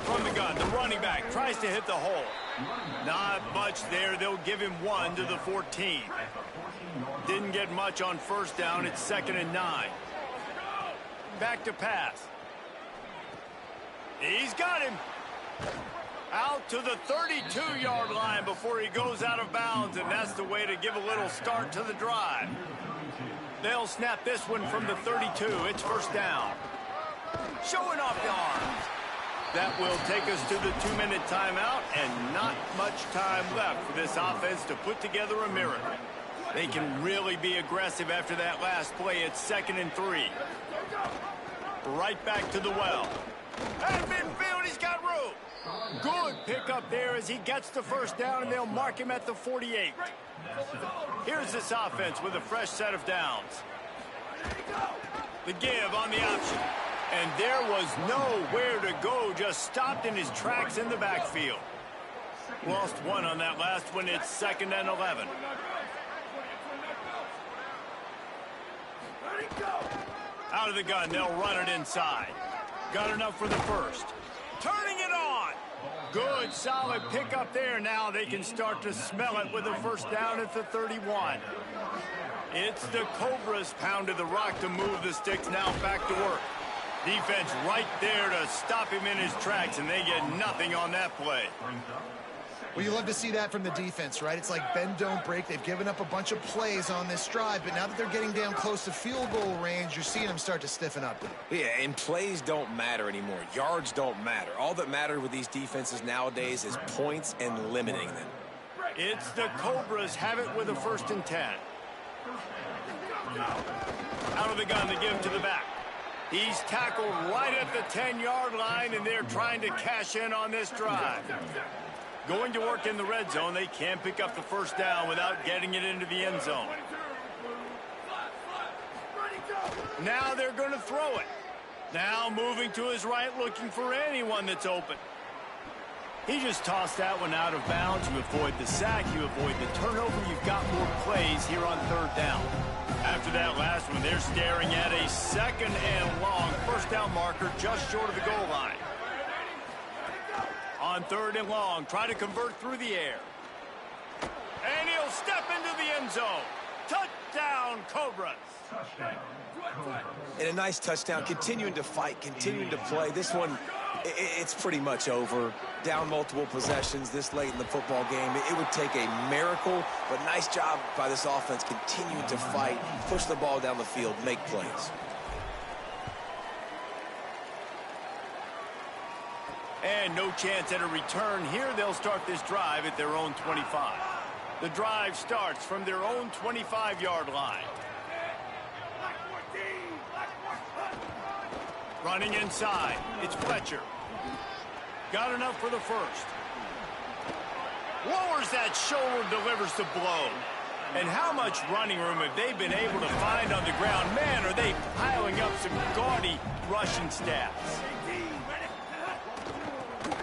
From the gun, the running back tries to hit the hole. Not much there. They'll give him 1 to the 14. Didn't get much on first down. It's 2nd and 9. Back to pass. He's got him. Out to the 32-yard line before he goes out of bounds, and that's the way to give a little start to the drive. They'll snap this one from the 32. It's first down. Showing off the arms. That will take us to the 2-minute timeout, and not much time left for this offense to put together a miracle. They can really be aggressive after that last play. It's 2nd and 3. Right back to the well. At midfield, he's got room. Good pickup there as he gets the first down, and they'll mark him at the 48. Here's this offense with a fresh set of downs. The give on the option. And there was nowhere to go, just stopped in his tracks in the backfield. Lost 1 on that last one. It's 2nd and 11. Out of the gun, they'll run it inside. Got enough for the first. Turning it on. Good, solid pickup there. Now they can start to smell it with a first down at the 31. It's the Cobras pounded the rock to move the sticks. Now back to work. Defense right there to stop him in his tracks, and they get nothing on that play. Well, you love to see that from the defense, right? It's like bend, don't break. They've given up a bunch of plays on this drive, but now that they're getting down close to field goal range, you're seeing them start to stiffen up. Yeah, and plays don't matter anymore. Yards don't matter. All that matters with these defenses nowadays is points and limiting them. It's the Cobras have it with a 1st and 10. Out of the gun to give to the back. He's tackled right at the 10-yard line, and they're trying to cash in on this drive. Going to work in the red zone. They can't pick up the first down without getting it into the end zone. Now they're going to throw it. Now moving to his right, looking for anyone that's open. He just tossed that one out of bounds. You avoid the sack, you avoid the turnover. You've got more plays here on 3rd down. After that last one, they're staring at a 2nd and long first down marker just short of the goal line. On 3rd and long, try to convert through the air. And he'll step into the end zone. Touchdown, Cobras. And a nice touchdown, continuing to fight, continuing to play. This one, it's pretty much over. Down multiple possessions this late in the football game. It would take a miracle, but nice job by this offense continuing to fight, push the ball down the field, make plays. And no chance at a return here. They'll start this drive at their own 25. The drive starts from their own 25-yard line. Running inside. It's Fletcher. Got enough for the first. Lowers that shoulder, delivers the blow. And how much running room have they been able to find on the ground? Man, are they piling up some gaudy rushing stats.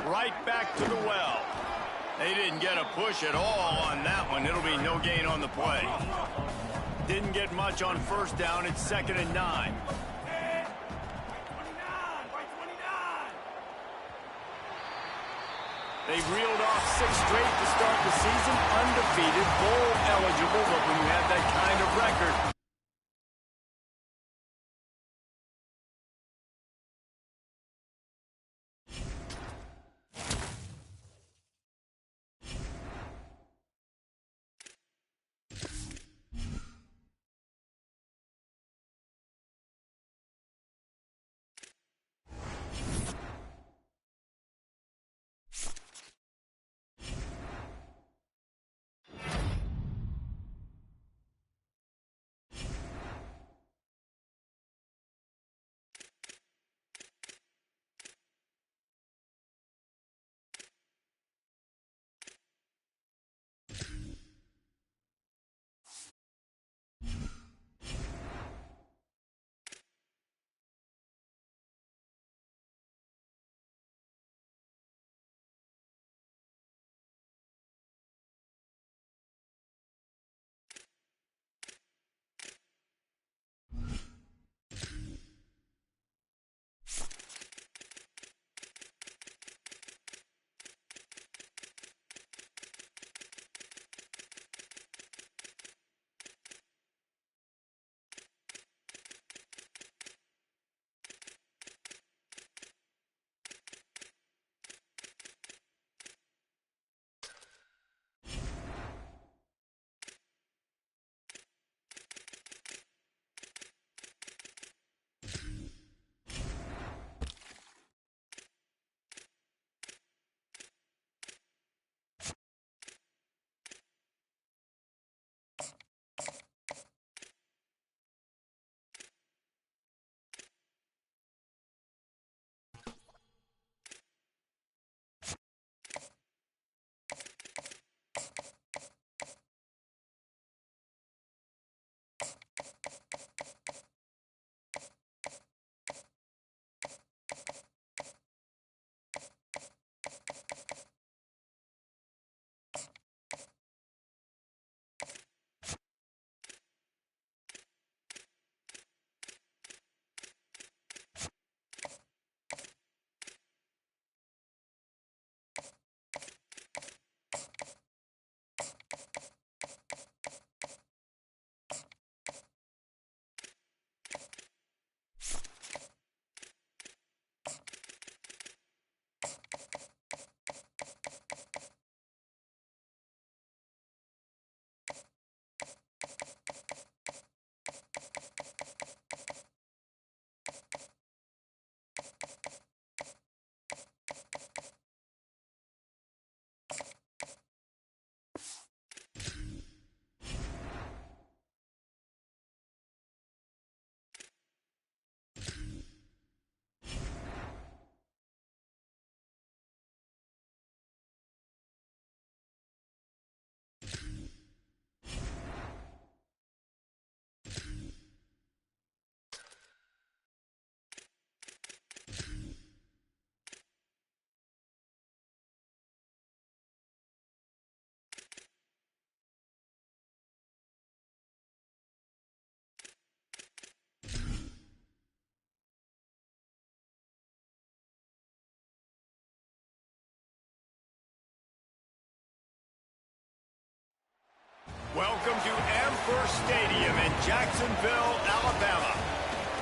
Right back to the well. They didn't get a push at all on that one. It'll be no gain on the play. Didn't get much on first down. It's 2nd and 9. They've reeled off 6 straight to start the season, undefeated, bowl eligible, but when you have that kind of record, Welcome to Amherst Stadium in Jacksonville, Alabama.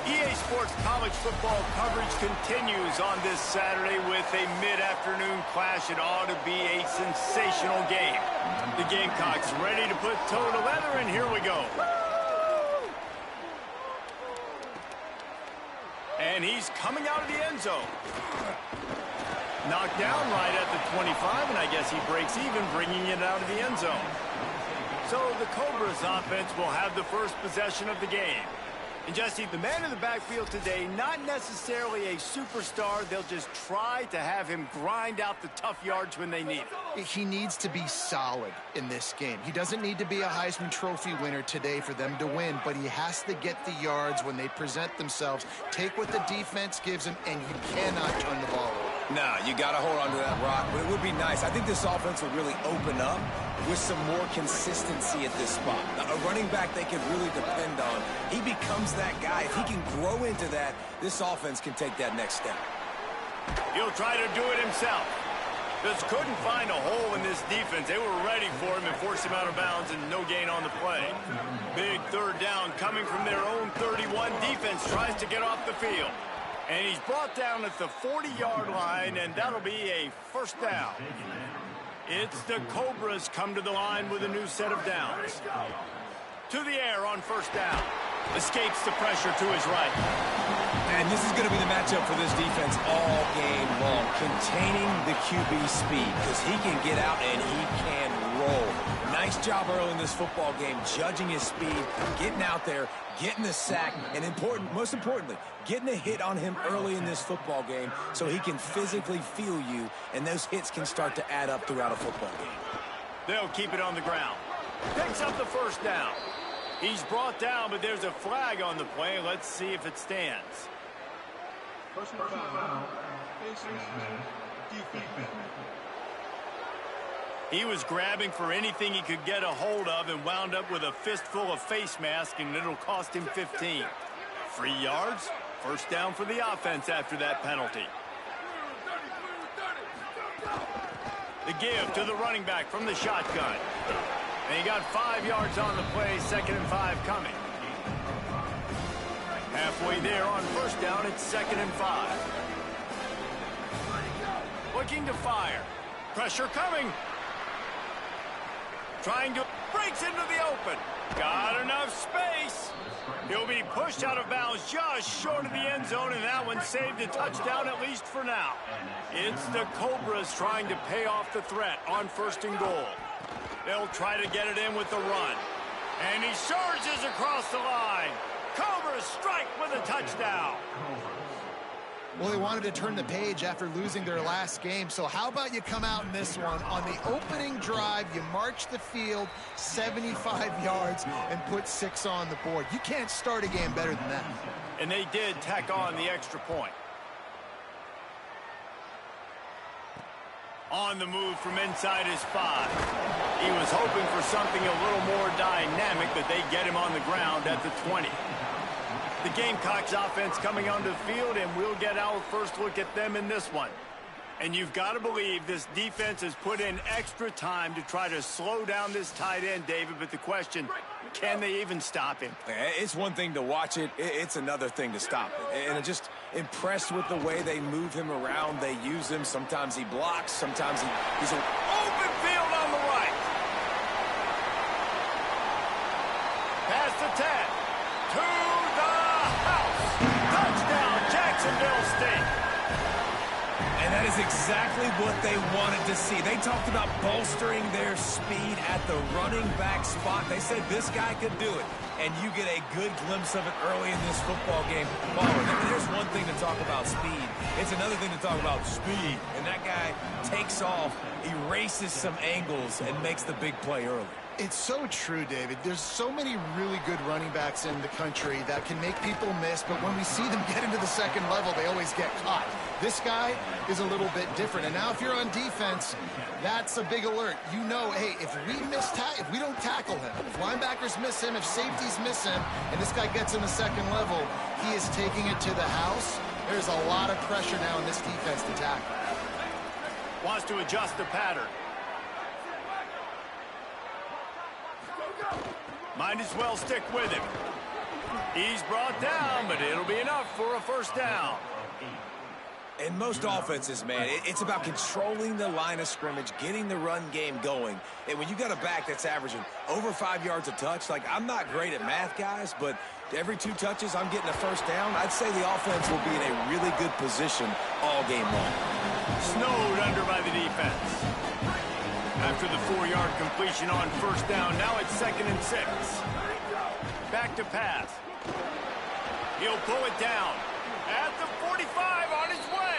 EA Sports college football coverage continues on this Saturday with a mid-afternoon clash. It ought to be a sensational game. The Gamecocks ready to put toe to leather, and here we go. And he's coming out of the end zone. Knocked down right at the 25, and I guess he breaks even, bringing it out of the end zone. So the Cobras offense will have the first possession of the game. And Jesse, the man in the backfield today, not necessarily a superstar. They'll just try to have him grind out the tough yards when they need it. He needs to be solid in this game. He doesn't need to be a Heisman Trophy winner today for them to win, but he has to get the yards when they present themselves. Take what the defense gives him, and you cannot turn the ball over. No, you got to hold on to that rock, but it would be nice. I think this offense will really open up with some more consistency at this spot. A running back they can really depend on. He becomes that guy. If he can grow into that, this offense can take that next step. He'll try to do it himself. Just couldn't find a hole in this defense. They were ready for him and forced him out of bounds, and no gain on the play. Big third down coming from their own 31. Defense tries to get off the field. And he's brought down at the 40-yard line, and that'll be a first down. It's the Cobras come to the line with a new set of downs. To the air on first down. Escapes the pressure to his right. And this is going to be the matchup for this defense all game long. Containing the QB speed, because he can get out and he can roll. Nice job early in this football game, judging his speed, getting out there, getting the sack, and most importantly, getting a hit on him early in this football game so he can physically feel you, and those hits can start to add up throughout a football game. They'll keep it on the ground. Picks up the first down. He's brought down, but there's a flag on the play. Let's see if it stands. Personal foul. Defense. He was grabbing for anything he could get a hold of and wound up with a fistful of face mask, and it'll cost him 15. 3 yards, first down for the offense after that penalty. The give to the running back from the shotgun. And he got 5 yards on the play, 2nd and 5 coming. Halfway there on first down, it's 2nd and 5. Looking to fire. Pressure coming. Trying to breaks into the open. Got enough space. He'll be pushed out of bounds just short of the end zone, and that one saved a touchdown, at least for now. It's the Cobras trying to pay off the threat on 1st and goal. They'll try to get it in with the run. And he surges across the line. Cobras strike with a touchdown. Well, they wanted to turn the page after losing their last game, so how about you come out in this one? On the opening drive, you march the field 75 yards and put 6 on the board. You can't start a game better than that. And they did tack on the extra point. On the move from inside his 5. He was hoping for something a little more dynamic, but they get him on the ground at the 20. The Gamecocks offense coming onto the field, and we'll get our first look at them in this one. And you've got to believe this defense has put in extra time to try to slow down this tight end, David, but the question, can they even stop him? It's one thing to watch it. It's another thing to stop it. And I'm just impressed with the way they move him around. They use him. Sometimes he blocks. Sometimes he's an open field on the right. Past the 10. To the house. Touchdown, Jacksonville State. And that is exactly what they wanted to see. They talked about bolstering their speed at the running back spot. They said this guy could do it. And you get a good glimpse of it early in this football game. There's one thing to talk about speed. It's another thing to talk about speed. And that guy takes off, erases some angles, and makes the big play early. It's so true, David. There's so many really good running backs in the country that can make people miss, but when we see them get into the second level, they always get caught. This guy is a little bit different. And now if you're on defense, that's a big alert. You know, hey, if we don't tackle him, if linebackers miss him, if safeties miss him, and this guy gets in the second level, he is taking it to the house. There's a lot of pressure now in this defense to tackle. Wants to adjust the pattern. Might as well stick with him. He's brought down, but it'll be enough for a first down. In most offenses, man, it's about controlling the line of scrimmage, getting the run game going. And when you got a back that's averaging over 5 yards a touch, like, I'm not great at math, guys, but every 2 touches I'm getting a first down, I'd say the offense will be in a really good position all game long. Snowed under by the defense. After the 4-yard completion on first down, now it's 2nd and 6. Back to pass. He'll pull it down. At the 45 on his way.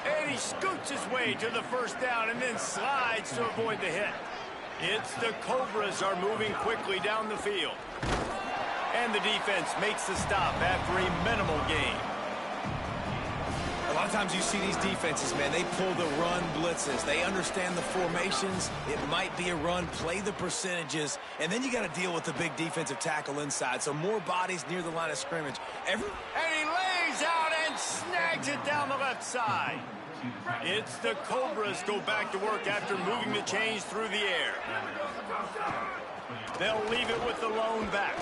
And he scoots his way to the first down and then slides to avoid the hit. It's the Cobras are moving quickly down the field. And the defense makes the stop after a minimal gain. A lot of times you see these defenses, man, they pull the run blitzes. They understand the formations. It might be a run, play the percentages, and then you got to deal with the big defensive tackle inside. So more bodies near the line of scrimmage. And he lays out and snags it down the left side. It's the Cobras go back to work after moving the chains through the air. They'll leave it with the lone back.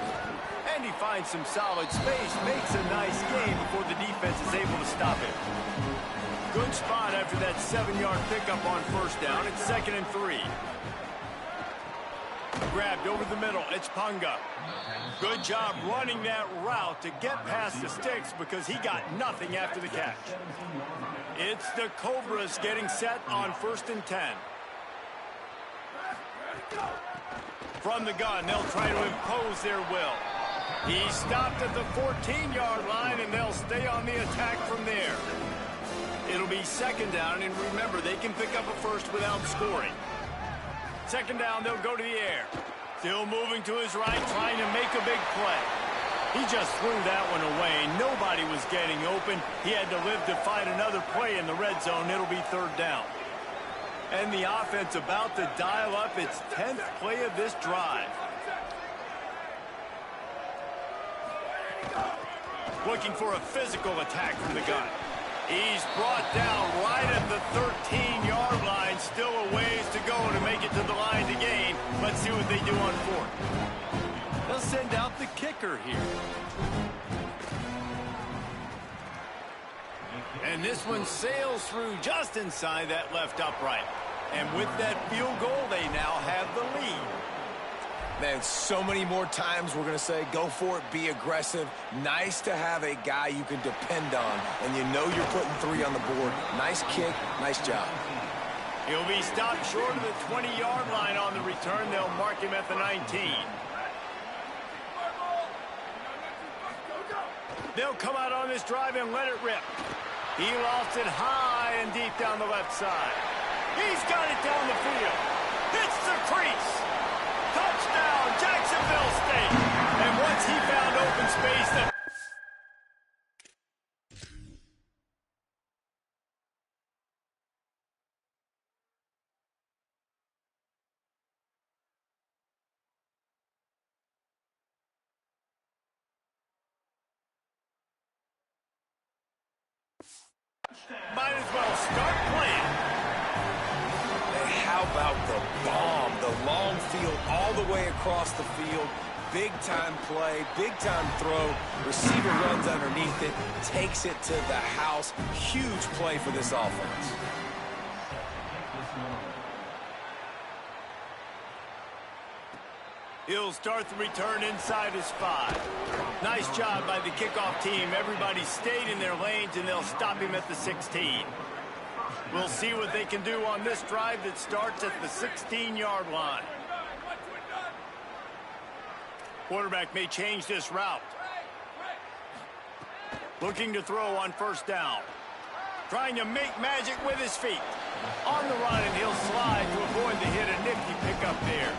And he finds some solid space, makes a nice gain before the defense is able to stop him. Good spot after that 7-yard pickup on first down. It's 2nd and 3. Grabbed over the middle. It's Punga. Good job running that route to get past the sticks because he got nothing after the catch. It's the Cobras getting set on 1st and 10. From the gun, they'll try to impose their will. He stopped at the 14-yard line, and they'll stay on the attack from there. It'll be 2nd down, and remember, they can pick up a first without scoring. 2nd down, they'll go to the air. Still moving to his right, trying to make a big play. He just threw that one away. Nobody was getting open. He had to live to find another play in the red zone. It'll be 3rd down. And the offense about to dial up its 10th play of this drive. Looking for a physical attack from the gun. He's brought down right at the 13-yard line. Still a ways to go to make it to the line to gain. Let's see what they do on 4th. They'll send out the kicker here. And this one sails through just inside that left upright. And with that field goal, they now have the lead. Man, so many more times we're going to say, go for it, be aggressive. Nice to have a guy you can depend on, and you know you're putting 3 on the board. Nice kick, nice job. He'll be stopped short of the 20-yard line on the return. They'll mark him at the 19. They'll come out on this drive and let it rip. He lofts it high and deep down the left side. He's got it down the field. Hits the crease. Touchdown, Jacksonville State. And once he found open space, might as well start playing. And how about the bomb? The long field all the way across the field. Big-time play, big-time throw. Receiver runs underneath it, takes it to the house. Huge play for this offense. He'll start the return inside his 5. Nice job by the kickoff team. Everybody stayed in their lanes, and they'll stop him at the 16. We'll see what they can do on this drive that starts at the 16-yard line. Quarterback may change this route. Looking to throw on first down. Trying to make magic with his feet. On the run, and he'll slide to avoid the hit. A nifty pickup there.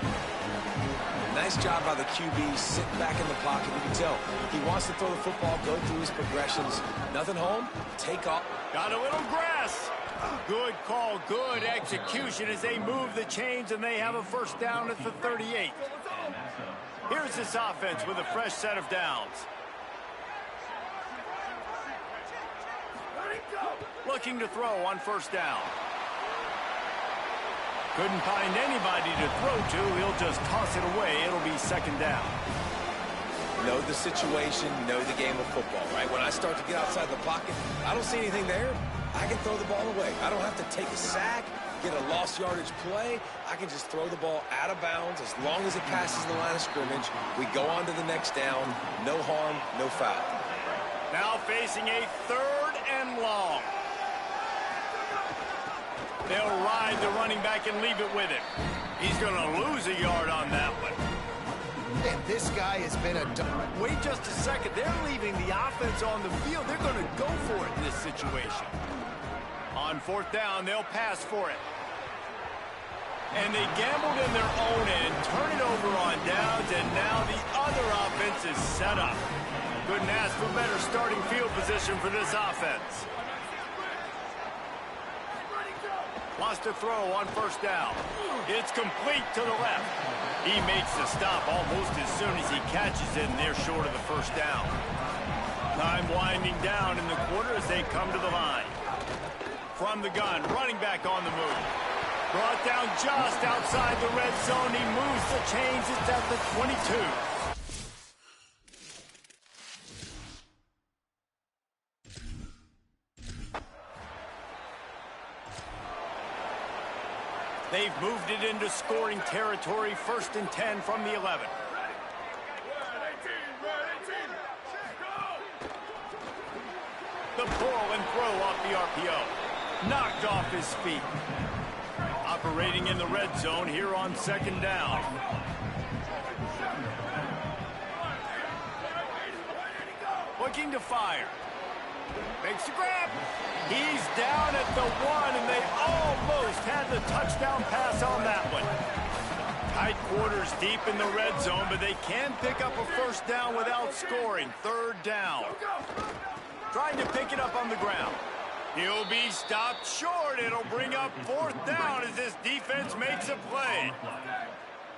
Nice job by the QB, sitting back in the pocket. You can tell he wants to throw the football, go through his progressions. Nothing home, take off. Got a little grass. Good call, good execution as they move the chains, and they have a first down at the 38. Here's this offense with a fresh set of downs. Looking to throw on first down. Couldn't find anybody to throw to. He'll just toss it away. It'll be second down. Know the situation, know the game of football, right? When I start to get outside the pocket, I don't see anything there. I can throw the ball away. I don't have to take a sack, get a lost yardage play. I can just throw the ball out of bounds as long as it passes the line of scrimmage. We go on to the next down. No harm, no foul. Now facing a 3rd and long. They'll ride the running back and leave it with him. He's going to lose a yard on that one. And this guy has been a... Wait just a second. They're leaving the offense on the field. They're going to go for it in this situation. On 4th down, they'll pass for it. And they gambled in their own end, turn it over on downs, and now the other offense is set up. Couldn't ask for better starting field position for this offense. Lost a throw on 1st down. It's complete to the left. He makes the stop almost as soon as he catches it, and they're short of the 1st down. Time winding down in the quarter as they come to the line. From the gun, running back on the move. Brought down just outside the red zone. He moves the chains. It's at the 22. They've moved it into scoring territory, 1st and 10 from the 11. The pull and throw off the RPO. Knocked off his feet. Operating in the red zone here on 2nd down. Looking to fire. Makes the grab. He's down at the 1, and they almost had the touchdown pass on that one. Tight quarters deep in the red zone, but they can pick up a 1st down without scoring. 3rd down. Trying to pick it up on the ground. He'll be stopped short. It'll bring up 4th down as this defense makes a play.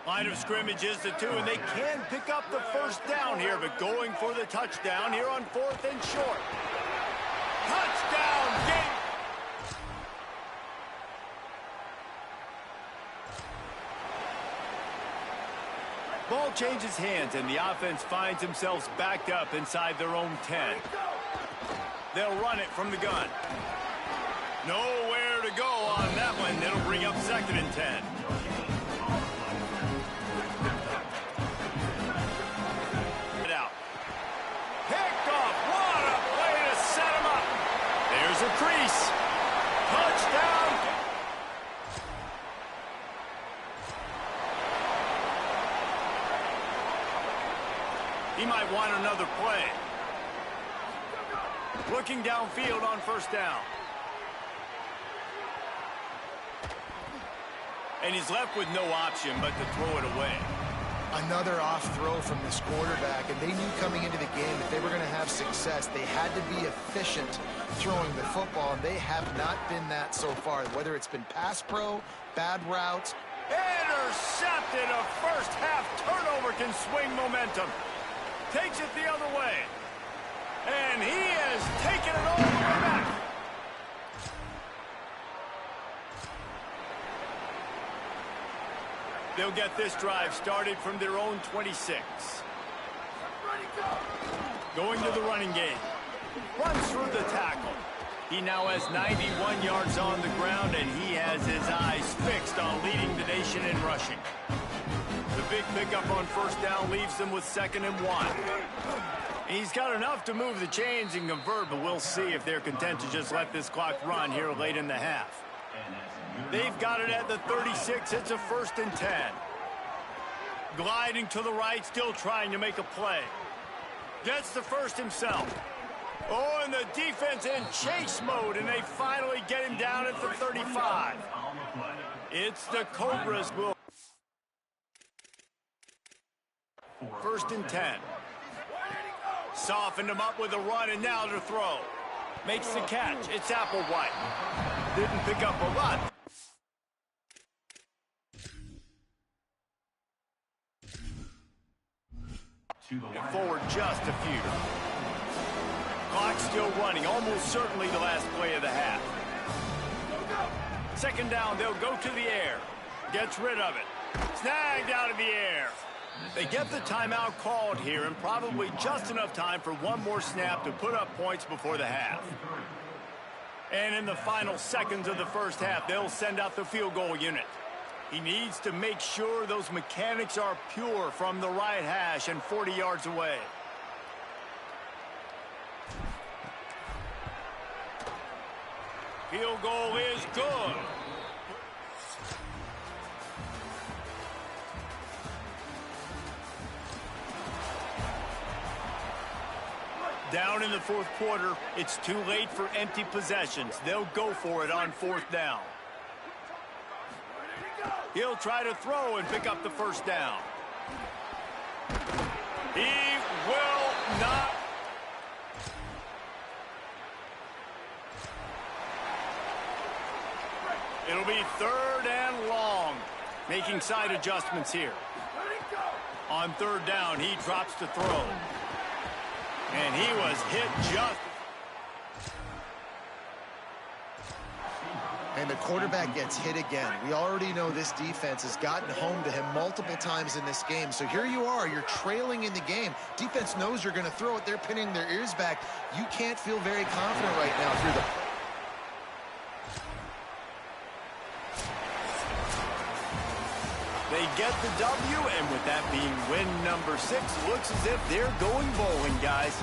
Line of scrimmage is the 2, and they can pick up the 1st down here, but going for the touchdown here on 4th and short. Touchdown game. Ball changes hands, and the offense finds themselves backed up inside their own 10. They'll run it from the gun. Nowhere to go on that one. It'll bring up 2nd and 10. It out. Picked off. What a play to set him up. There's a crease. Touchdown. He might want another play. Looking downfield on 1st down. And he's left with no option but to throw it away. Another off throw from this quarterback, and they knew coming into the game if they were going to have success, they had to be efficient throwing the football, and they have not been that so far, whether it's been pass pro, bad routes. Intercepted. A 1st half turnover can swing momentum. Takes it the other way. And he has taken it all the way back. They'll get this drive started from their own 26. Going to the running game. Runs through the tackle. He now has 91 yards on the ground, and he has his eyes fixed on leading the nation in rushing. The big pickup on 1st down leaves them with 2nd and 1. He's got enough to move the chains and convert, but we'll see if they're content to just let this clock run here late in the half. They've got it at the 36. It's a 1st and 10. Gliding to the right, still trying to make a play. Gets the 1st himself. Oh, and the defense in chase mode, and they finally get him down at the 35. It's the Cobras. 1st and 10. Softened him up with a run, and now to throw. Makes the catch. It's Applewhite. Didn't pick up a lot. And forward just a few. Clock still running. Almost certainly the last play of the half. 2nd down, they'll go to the air. Gets rid of it. Snagged out of the air. They get the timeout called here, and probably just enough time for one more snap to put up points before the half. And in the final seconds of the first half, they'll send out the field goal unit. He needs to make sure those mechanics are pure from the right hash and 40 yards away. Field goal is good. Down in the fourth quarter, it's too late for empty possessions. They'll go for it on fourth down. He'll try to throw and pick up the first down. He will not. It'll be third and long. Making side adjustments here. On third down, he drops to throw. And he was hit just. And the quarterback gets hit again. We already know this defense has gotten home to him multiple times in this game. So here you are, you're trailing in the game. Defense knows you're going to throw it. They're pinning their ears back. You can't feel very confident right now through the... They get the W, and with that being win number 6, looks as if they're going bowling, guys.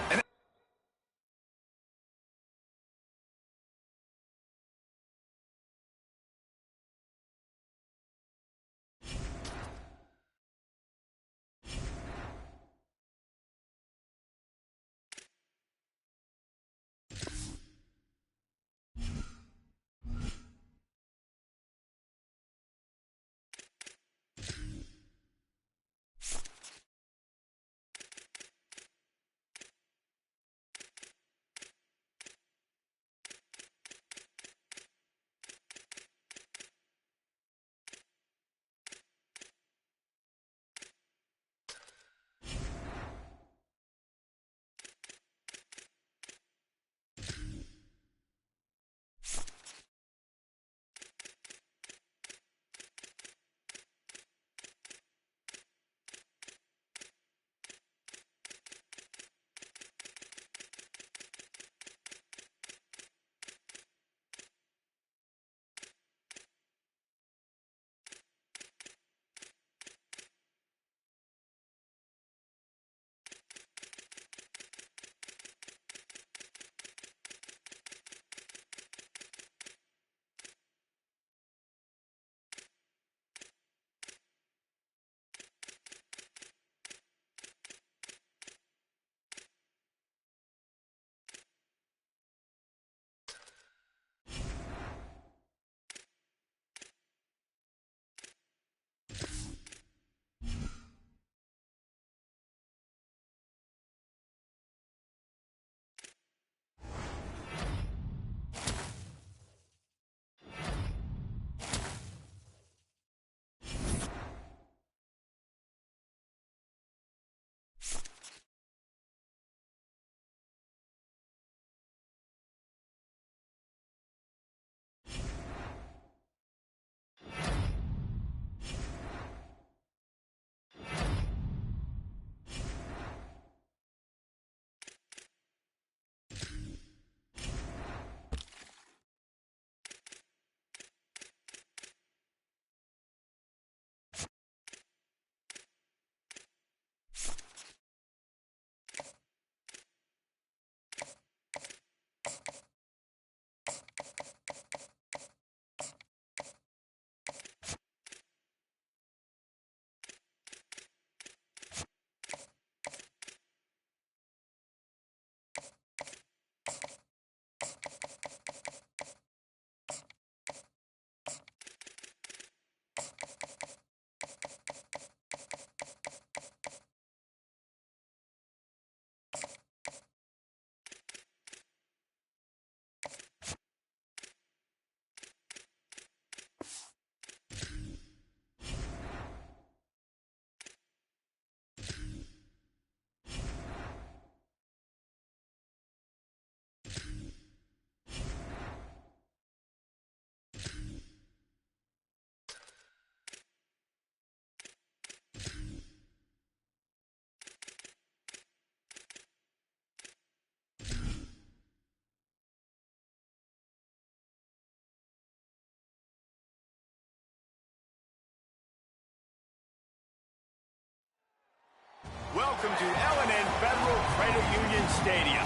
Welcome to L&N Federal Credit Union Stadium.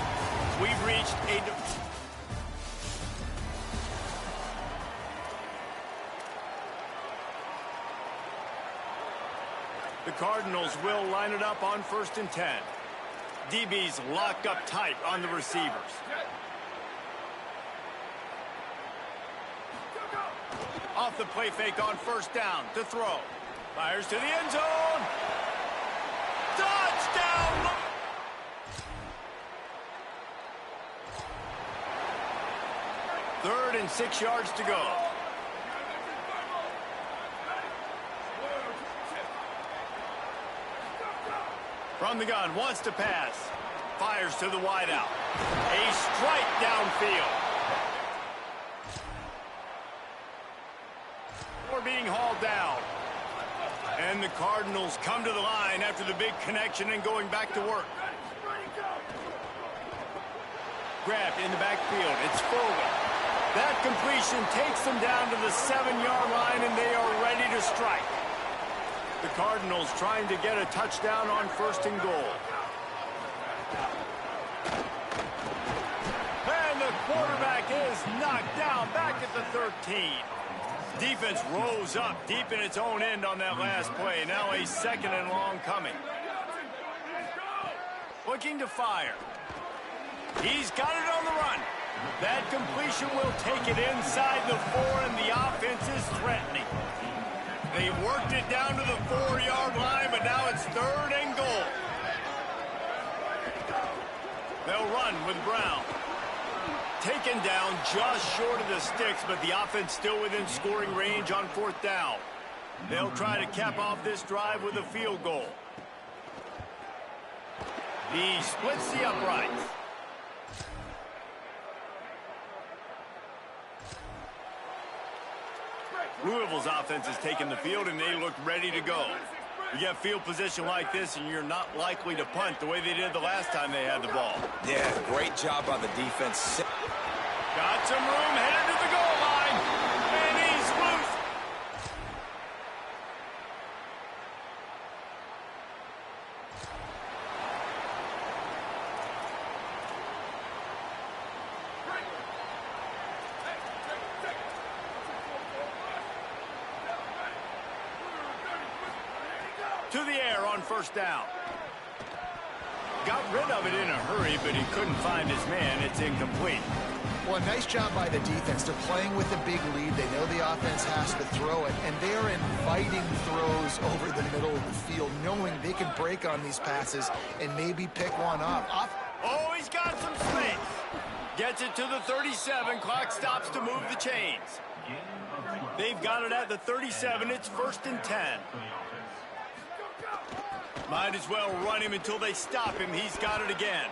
We've reached a... The Cardinals will line it up on 1st and 10. DB's locked up tight on the receivers. Off the play fake on 1st down to throw. Fires to the end zone. Touchdown! Third and 6 yards to go. From the gun, wants to pass. Fires to the wideout. A strike downfield. We're being hauled down. And the Cardinals come to the line after the big connection and going back to work. Grabbed in the backfield. It's forward. That completion takes them down to the 7-yard line, and they are ready to strike. The Cardinals trying to get a touchdown on 1st and goal. And the quarterback is knocked down back at the 13. Defense rose up deep in its own end on that last play. Now a 2nd and long coming. Looking to fire. He's got it on the run. That completion will take it inside the 4, and the offense is threatening. They've worked it down to the 4-yard line, but now it's 3rd and goal. They'll run with Brown. Taken down just short of the sticks, but the offense still within scoring range on 4th down. They'll try to cap off this drive with a field goal. He splits the uprights. Louisville's offense has taken the field, and they look ready to go. You get field position like this, and you're not likely to punt the way they did the last time they had the ball. Yeah, great job by the defense. Got some room, headed to the goal line, and he's loose. To the air on 1st down. Got rid of it in a hurry, but he couldn't find his man. It's incomplete. Well, nice job by the defense. They're playing with a big lead. They know the offense has to throw it, and they're inviting throws over the middle of the field, knowing they can break on these passes and maybe pick one off. Oh, he's got some space. Gets it to the 37. Clock stops to move the chains. They've got it at the 37. It's 1st and 10. Might as well run him until they stop him. He's got it again.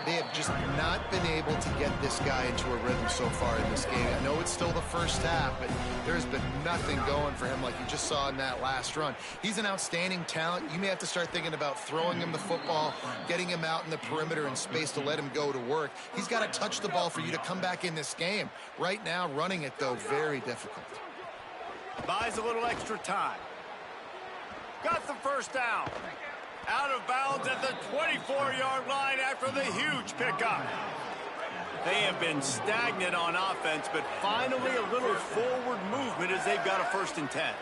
They have just not been able to get this guy into a rhythm so far in this game. I know it's still the first half, but there's been nothing going for him like you just saw in that last run. He's an outstanding talent. You may have to start thinking about throwing him the football, getting him out in the perimeter in space to let him go to work. He's got to touch the ball for you to come back in this game. Right now, running it, though, very difficult. Buys a little extra time. Got the 1st down. Out of bounds at the 24-yard line after the huge pickup. They have been stagnant on offense, but finally a little forward movement as they've got a 1st and 10.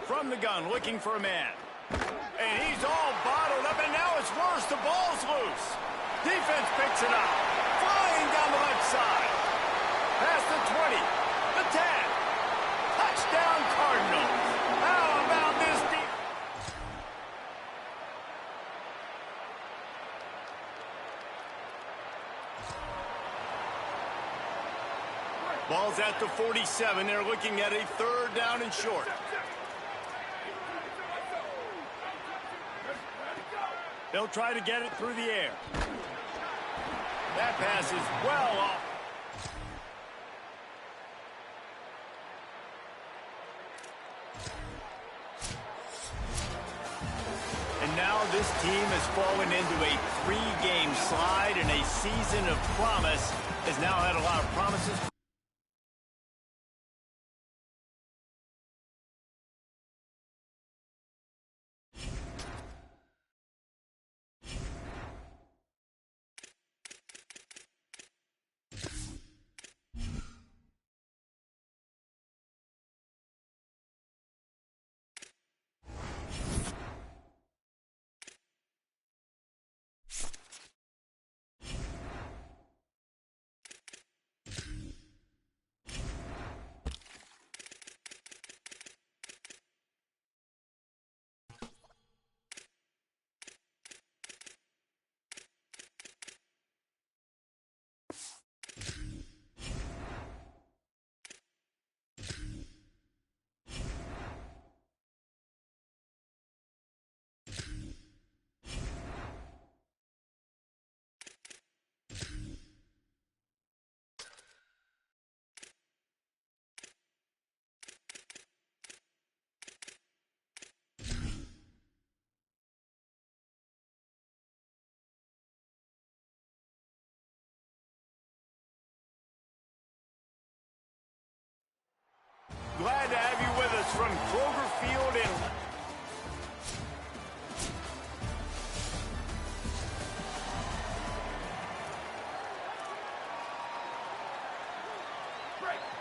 From the gun, looking for a man. And he's all bottled up, and now it's worse. The ball's loose. Defense picks it up. Flying down the left side. Past the 20. The 10. Touchdown, Cardinals. How about this defense? Ball's at the 47. They're looking at a 3rd down and short. They'll try to get it through the air. That pass is well off. And now this team has fallen into a 3-game slide, and a season of promise has now had a lot of promises.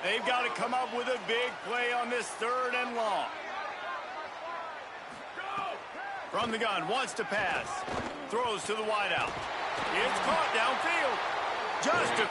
They've got to come up with a big play on this 3rd and long. From the gun, wants to pass. Throws to the wideout. It's caught downfield. Just a...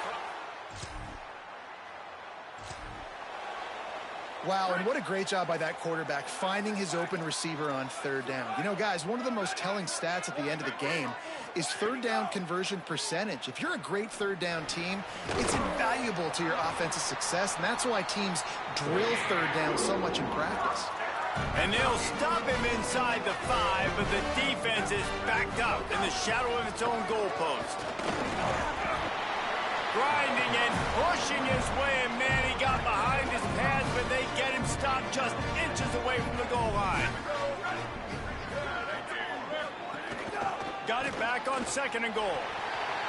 Wow, and what a great job by that quarterback finding his open receiver on 3rd down. You know, guys, one of the most telling stats at the end of the game is 3rd down conversion percentage. If you're a great 3rd down team, it's invaluable to your offensive success, and that's why teams drill 3rd down so much in practice. And they'll stop him inside the 5, but the defense is backed up in the shadow of its own goalpost. Grinding and pushing his way, and man, he got behind his pads, but they get him stopped just inches away from the goal line. Got it back on 2nd and goal.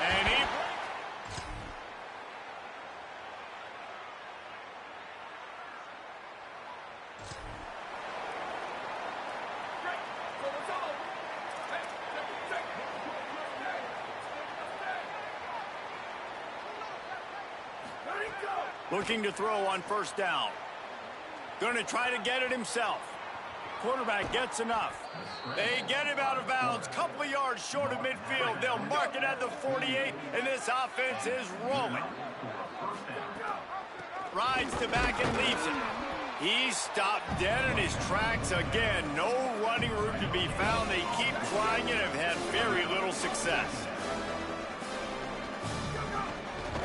And he... Looking to throw on 1st down. Going to try to get it himself. Quarterback gets enough. They get him out of bounds. Couple of yards short of midfield. They'll mark it at the 48, and this offense is rolling. Rides to back and leaves it. He's stopped dead in his tracks again. No running room to be found. They keep trying and have had very little success.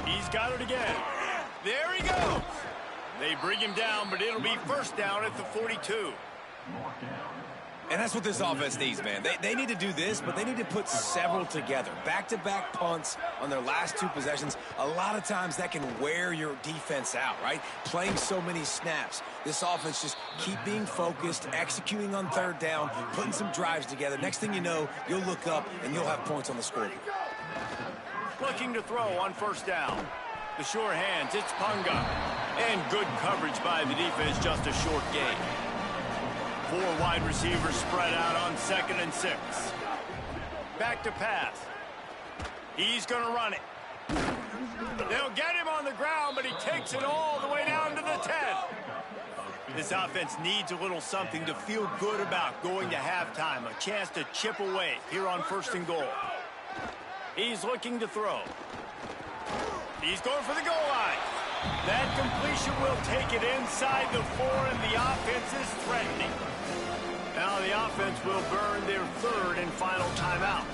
He's got it again. There he goes. They bring him down, but it'll be 1st down at the 42. And that's what this offense needs, man. They need to do this, but they need to put several together. Back-to-back punts on their last 2 possessions. A lot of times that can wear your defense out, right? Playing so many snaps. This offense just keep being focused, executing on 3rd down, putting some drives together. Next thing you know, you'll look up and you'll have points on the scoreboard. Looking to throw on 1st down. The sure hands, it's Punga. And good coverage by the defense, just a short gain. 4 wide receivers spread out on 2nd and 6. Back to pass. He's going to run it. They'll get him on the ground, but he takes it all the way down to the 10. This offense needs a little something to feel good about going to halftime. A chance to chip away here on 1st and goal. He's looking to throw. He's going for the goal line. That completion will take it inside the 4, and the offense is threatening. Now the offense will burn their 3rd and final timeout.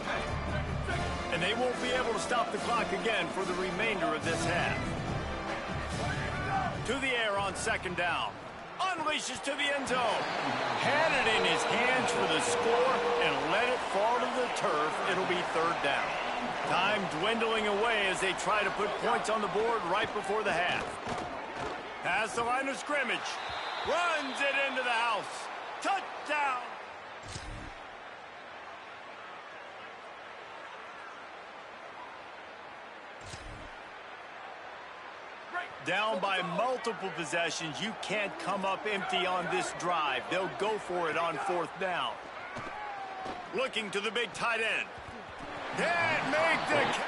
And they won't be able to stop the clock again for the remainder of this half. To the air on 2nd down. Unleashes to the end zone. Had it in his hands for the score and let it fall to the turf. It'll be 3rd down. Time dwindling away as they try to put points on the board right before the half. Past the line of scrimmage. Runs it into the house. Touchdown! Down by multiple possessions. You can't come up empty on this drive. They'll go for it on 4th down. Looking to the big tight end. Can't make the...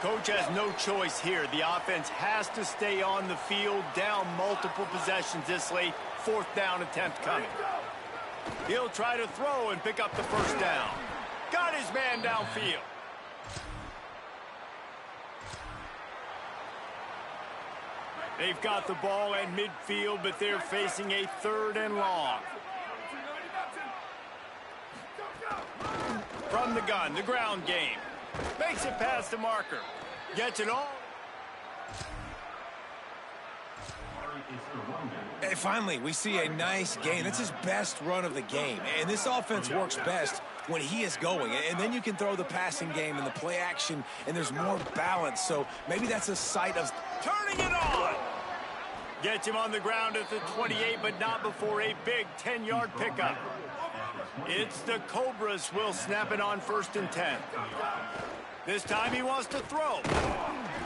Coach has no choice here. The offense has to stay on the field, down multiple possessions this late. 4th down attempt coming. He'll try to throw and pick up the 1st down. Got his man downfield. They've got the ball at midfield, but they're facing a 3rd and long. From the gun, the ground game. Makes it past the marker. Gets it all. And finally, we see a nice gain. That's his best run of the game. And this offense works best when he is going. And then you can throw the passing game and the play action, and there's more balance. So maybe that's a sight of turning it on. Gets him on the ground at the 28, but not before a big 10-yard pickup. It's the Cobras will snap it on 1st and 10. This time he wants to throw.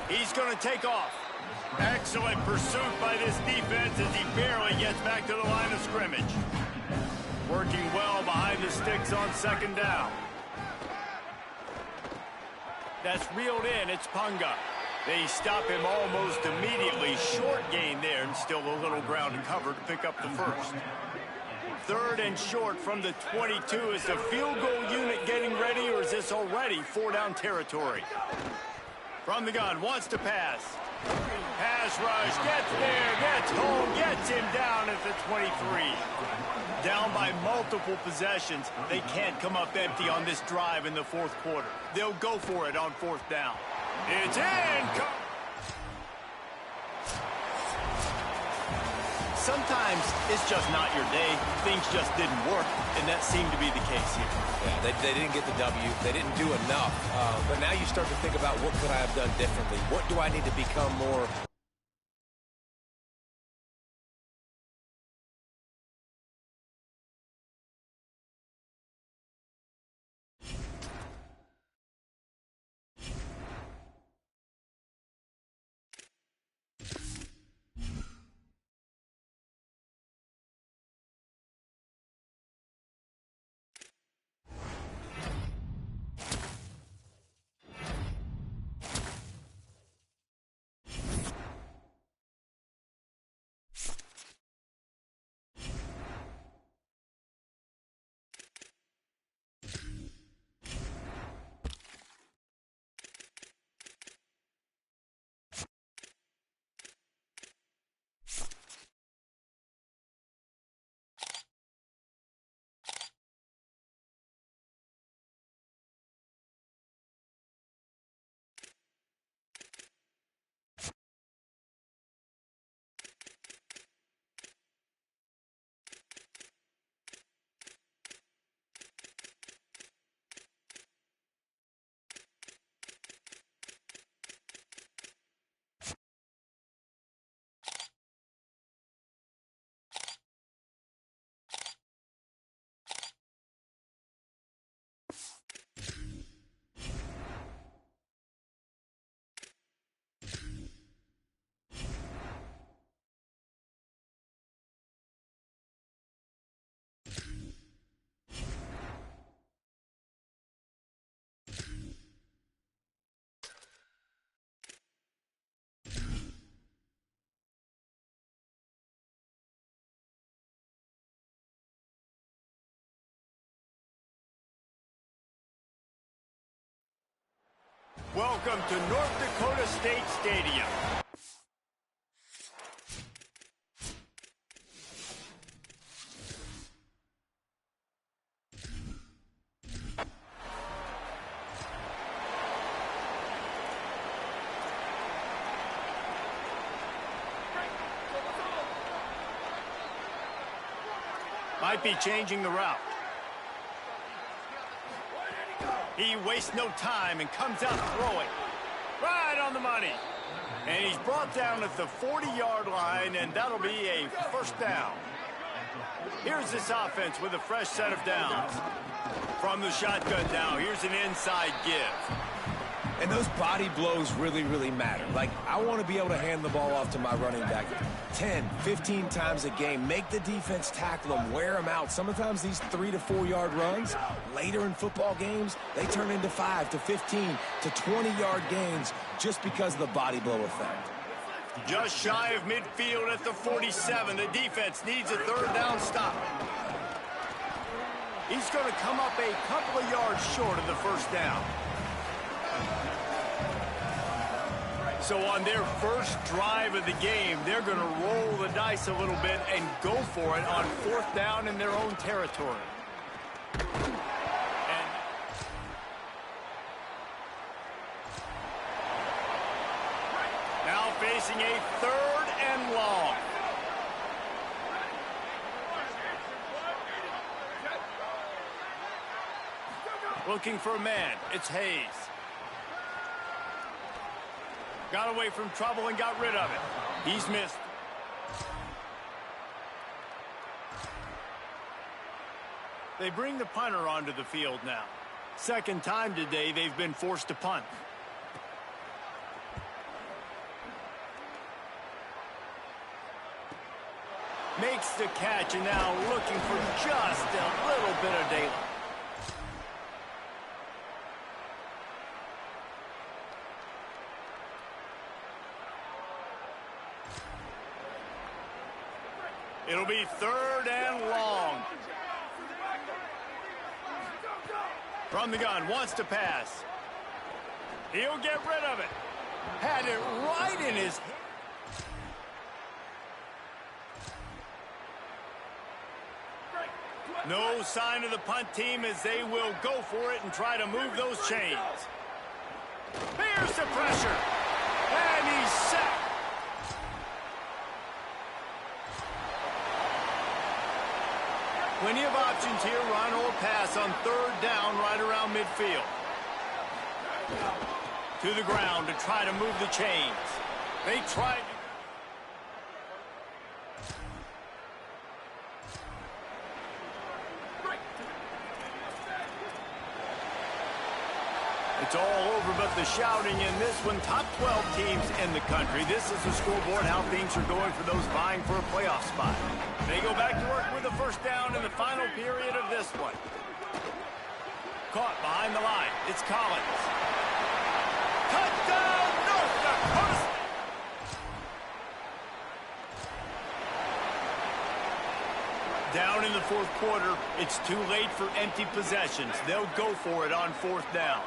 He's going to take off. Excellent pursuit by this defense as he barely gets back to the line of scrimmage. Working well behind the sticks on 2nd down. That's reeled in. It's Punga. They stop him almost immediately. Short gain there, and still a little ground to cover to pick up the first. 3rd and short from the 22. Is the field goal unit getting ready, or is this already 4-down territory? From the gun, wants to pass. Pass rush, gets there, gets home, gets him down at the 23. Down by multiple possessions. They can't come up empty on this drive in the 4th quarter. They'll go for it on 4th down. It's in! Sometimes it's just not your day. Things just didn't work, and that seemed to be the case here. Yeah, they didn't get the W. They didn't do enough. But now you start to think about, what could I have done differently? What do I need to become more... Welcome to North Dakota State Stadium. Might be changing the route. He wastes no time and comes out throwing. Right on the money. And he's brought down at the 40-yard line, and that'll be a 1st down. Here's this offense with a fresh set of downs. From the shotgun now, here's an inside give. And those body blows really, really matter. Like, I want to be able to hand the ball off to my running back 10, 15 times a game. Make the defense tackle them, wear them out. Sometimes these 3 to 4 yard runs, later in football games, they turn into 5 to 15 to 20-yard gains just because of the body blow effect. Just shy of midfield at the 47. The defense needs a 3rd down stop. He's going to come up a couple of yards short of the 1st down. So on their first drive of the game, they're going to roll the dice a little bit and go for it on 4th down in their own territory. And now facing a 3rd and long. Looking for a man. It's Hayes. Got away from trouble and got rid of it. He's missed. They bring the punter onto the field now. 2nd time today they've been forced to punt. Makes the catch and now looking for just a little bit of daylight. It'll be 3rd and long. From the gun, wants to pass. He'll get rid of it. Had it right in his hand. No sign of the punt team as they will go for it and try to move those chains. Here's the pressure. And he's sacked. Plenty of options here, run or pass on 3rd down right around midfield. To the ground to try to move the chains. They tried to... It's all over but the shouting in this one. Top 12 teams in the country. This is the scoreboard, how things are going for those vying for a playoff spot. They go back to work with a 1st down in the final period of this one. Caught behind the line. It's Collins. Touchdown, North Dakota! Down in the 4th quarter, it's too late for empty possessions. They'll go for it on 4th down.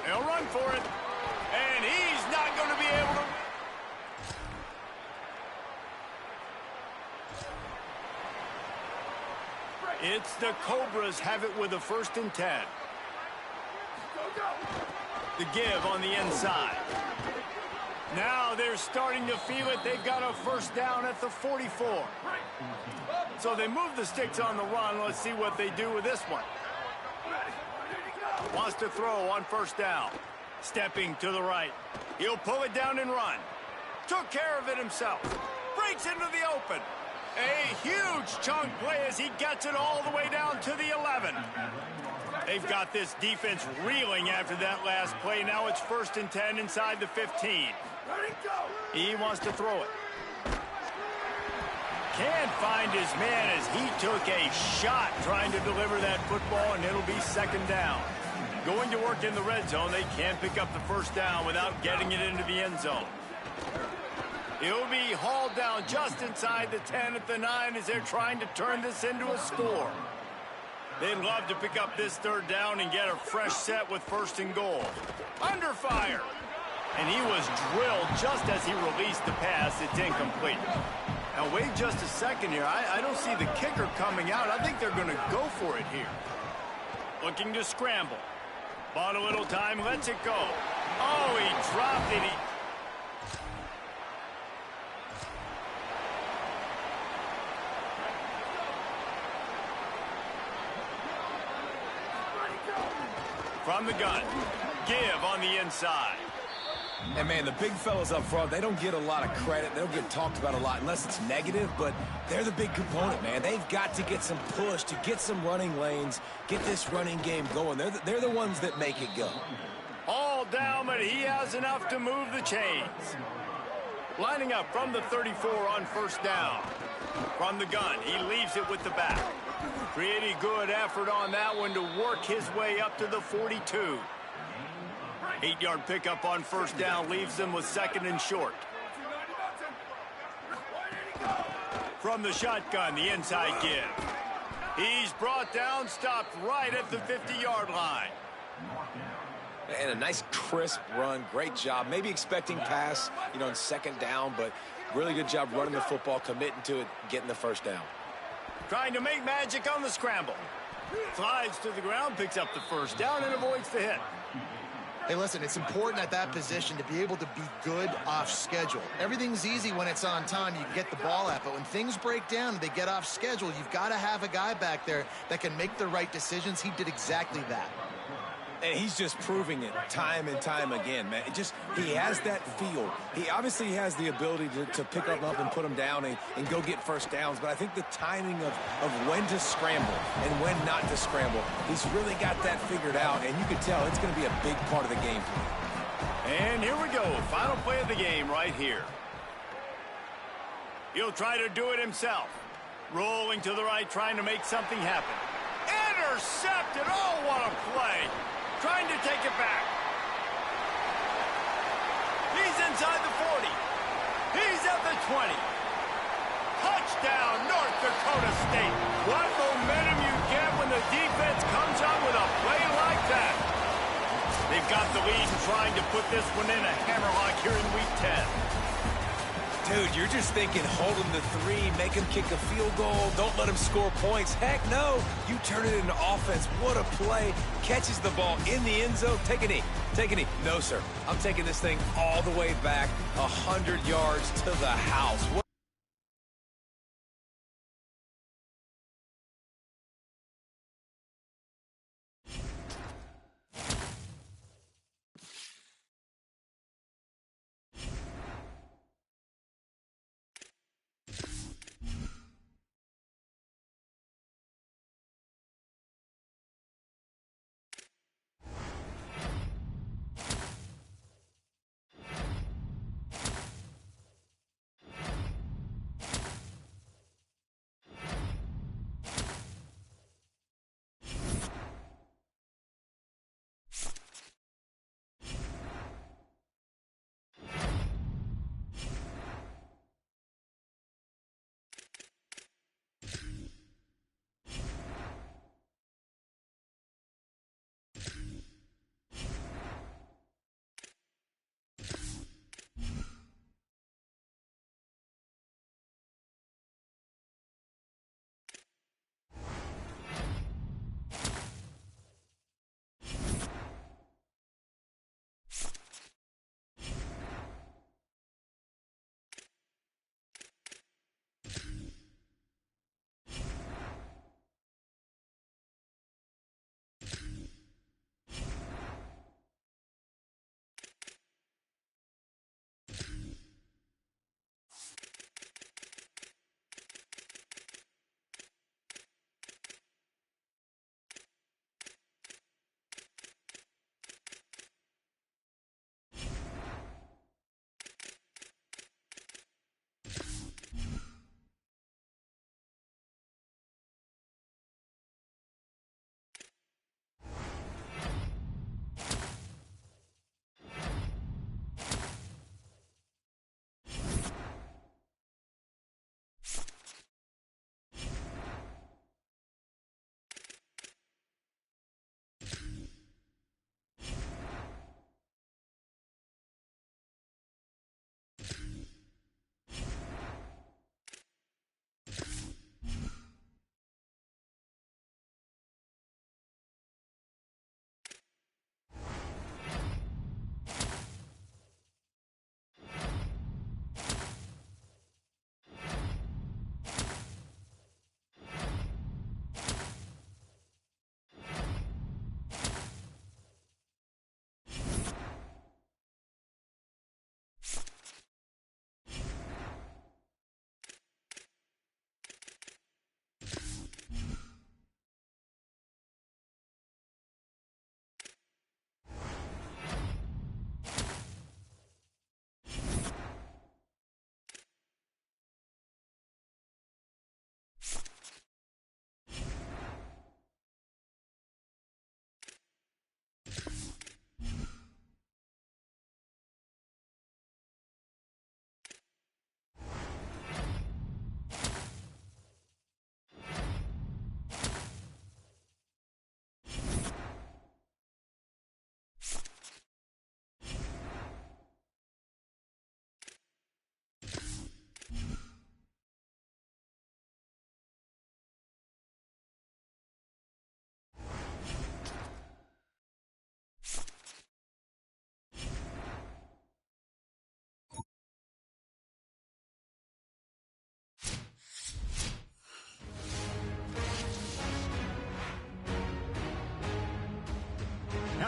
They'll run for it, and he's not going to be able to... It's the Cobras have it with a 1st and 10. The give on the inside. Now they're starting to feel it. They've got a 1st down at the 44. So they move the sticks on the run. Let's see what they do with this one. Wants to throw on 1st down. Stepping to the right. He'll pull it down and run. Took care of it himself. Breaks into the open. A huge chunk play as he gets it all the way down to the 11. They've got this defense reeling after that last play. Now it's 1st and 10 inside the 15. He wants to throw it. Can't find his man as he took a shot trying to deliver that football, and it'll be 2nd down. Going to work in the red zone, they can't pick up the 1st down without getting it into the end zone. He'll be hauled down just inside the 10 at the 9 as they're trying to turn this into a score. They'd love to pick up this 3rd down and get a fresh set with 1st and goal. Under fire. And he was drilled just as he released the pass. It's incomplete. Now, wait just a second here. I don't see the kicker coming out. I think they're going to go for it here. Looking to scramble. Bought a little time, lets it go. Oh, he dropped it. From the gun. Give on the inside. And, man, the big fellas up front, they don't get a lot of credit. They don't get talked about a lot unless it's negative, but they're the big component, man. They've got to get some push, to get some running lanes, get this running game going. They're the ones that make it go. All down, but he has enough to move the chains. Lining up from the 34 on 1st down. From the gun, he leaves it with the back. Pretty good effort on that one to work his way up to the 42. 8-yard pickup on 1st down leaves them with 2nd and short. From the shotgun, the inside give. He's brought down, stopped right at the 50-yard line. And a nice crisp run, great job. Maybe expecting pass, in 2nd down, but really good job running the football, committing to it, getting the 1st down. Trying to make magic on the scramble. Slides to the ground, picks up the 1st down, and avoids the hit. Hey, listen, it's important at that position to be able to be good off schedule. Everything's easy when it's on time. You can get the ball out, but when things break down and they get off schedule, you've got to have a guy back there that can make the right decisions. He did exactly that. And he's just proving it time and time again, man. He has that feel. He obviously has the ability to pick up and put him down and go get 1st downs, but I think the timing of when to scramble and when not to scramble, he's really got that figured out, and you can tell it's going to be a big part of the game for him. And here we go, final play of the game right here. He'll try to do it himself. Rolling to the right, trying to make something happen. Intercepted! Oh, what a play! Trying to take it back. He's inside the 40. He's at the 20. Touchdown, North Dakota State. What momentum you get when the defense comes out with a play like that. They've got the lead and trying to put this one in a hammerlock here in Week 10. Dude, you're just thinking, hold him to 3, make him kick a field goal, don't let him score points. Heck no, you turn it into offense. What a play. Catches the ball in the end zone. Take a knee. Take a knee. No, sir. I'm taking this thing all the way back 100 yards to the house.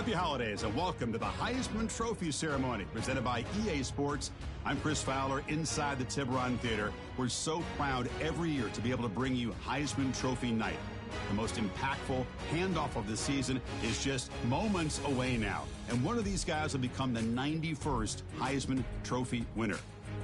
Happy holidays and welcome to the Heisman Trophy ceremony presented by EA Sports. I'm Chris Fowler inside the Tiburon Theater. We're so proud every year to be able to bring you Heisman Trophy night. The most impactful handoff of the season is just moments away now. And one of these guys will become the 91st Heisman Trophy winner.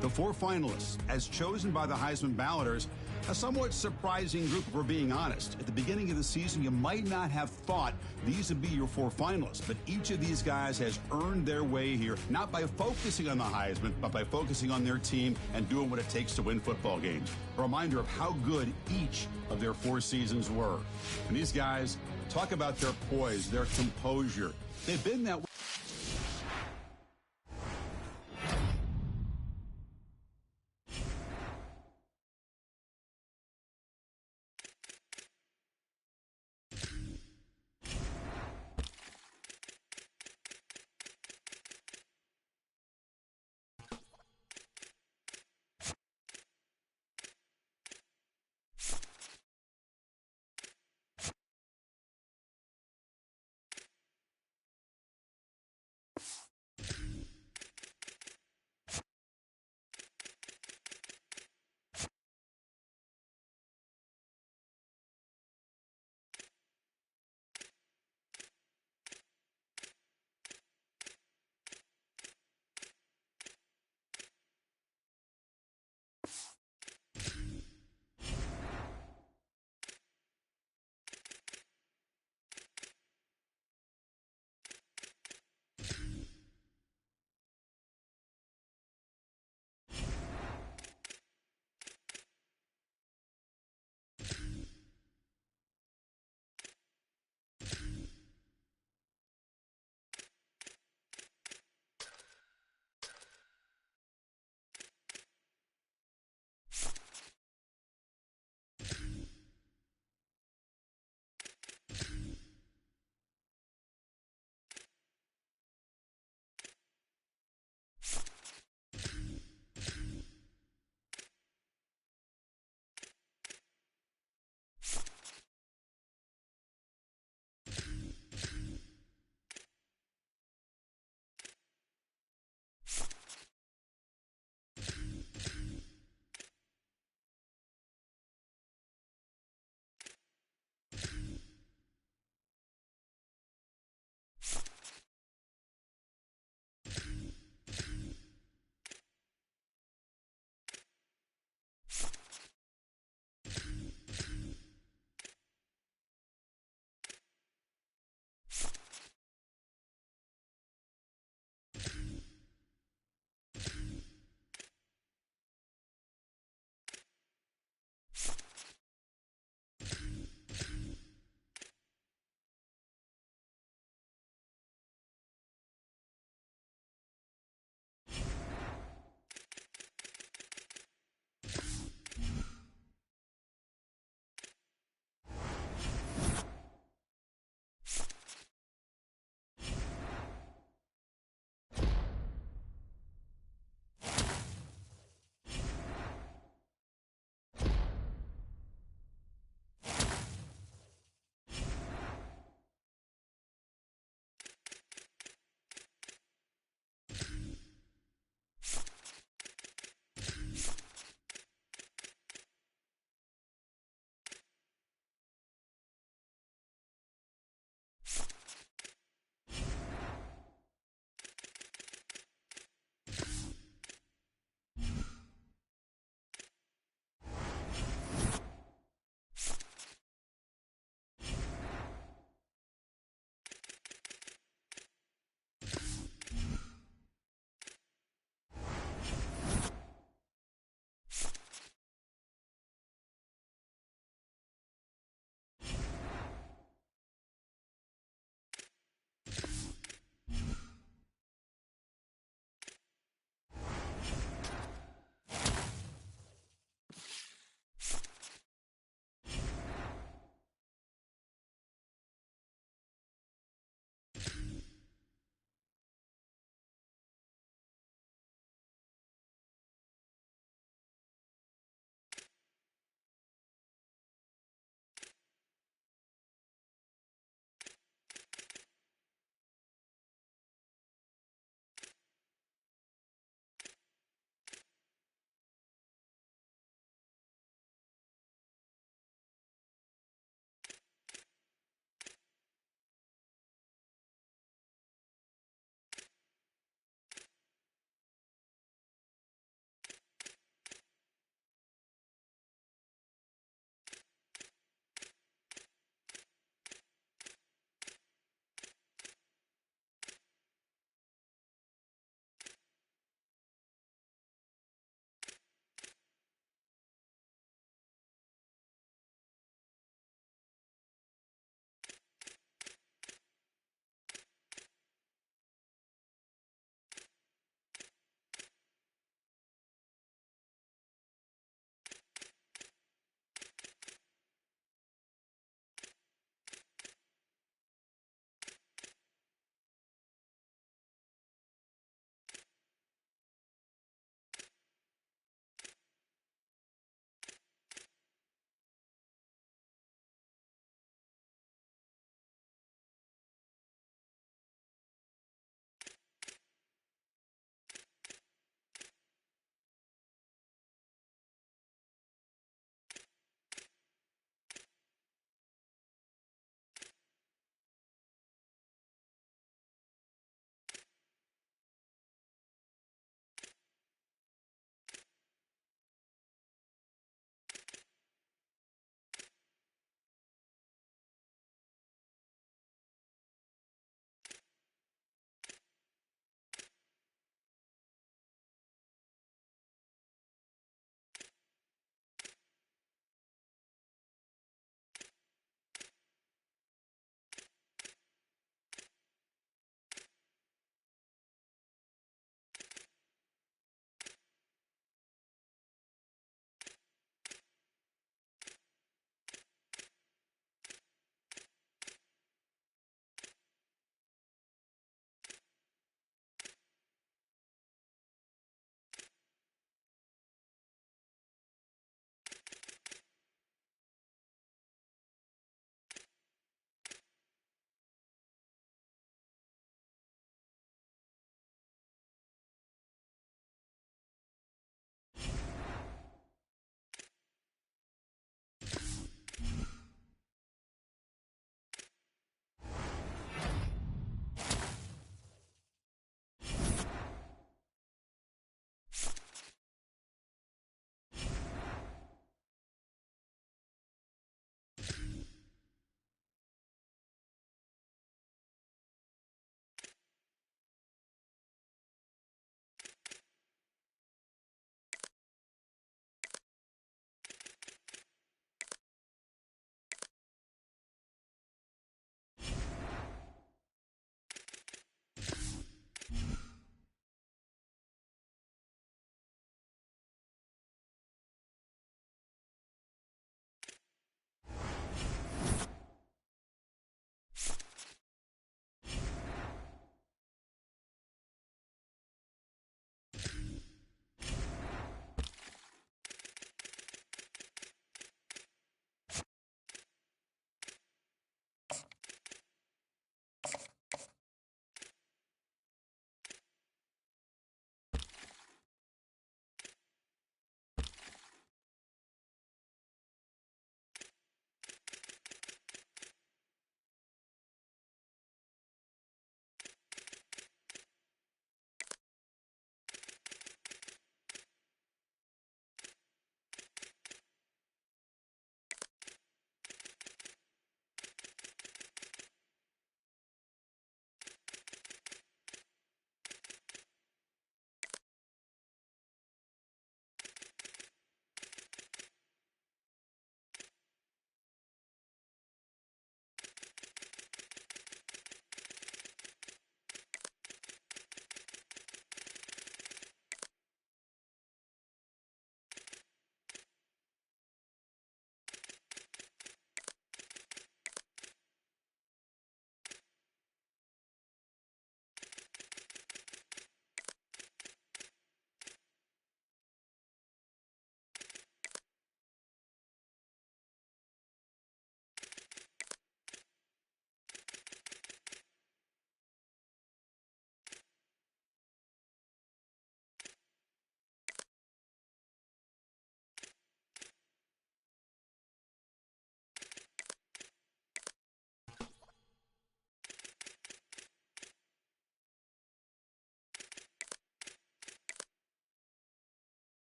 The 4 finalists, as chosen by the Heisman balloters, a somewhat surprising group, if we're being honest. At the beginning of the season, you might not have thought these would be your 4 finalists, but each of these guys has earned their way here, not by focusing on the Heisman, but by focusing on their team and doing what it takes to win football games. A reminder of how good each of their 4 seasons were. And these guys talk about their poise, their composure. They've been that way.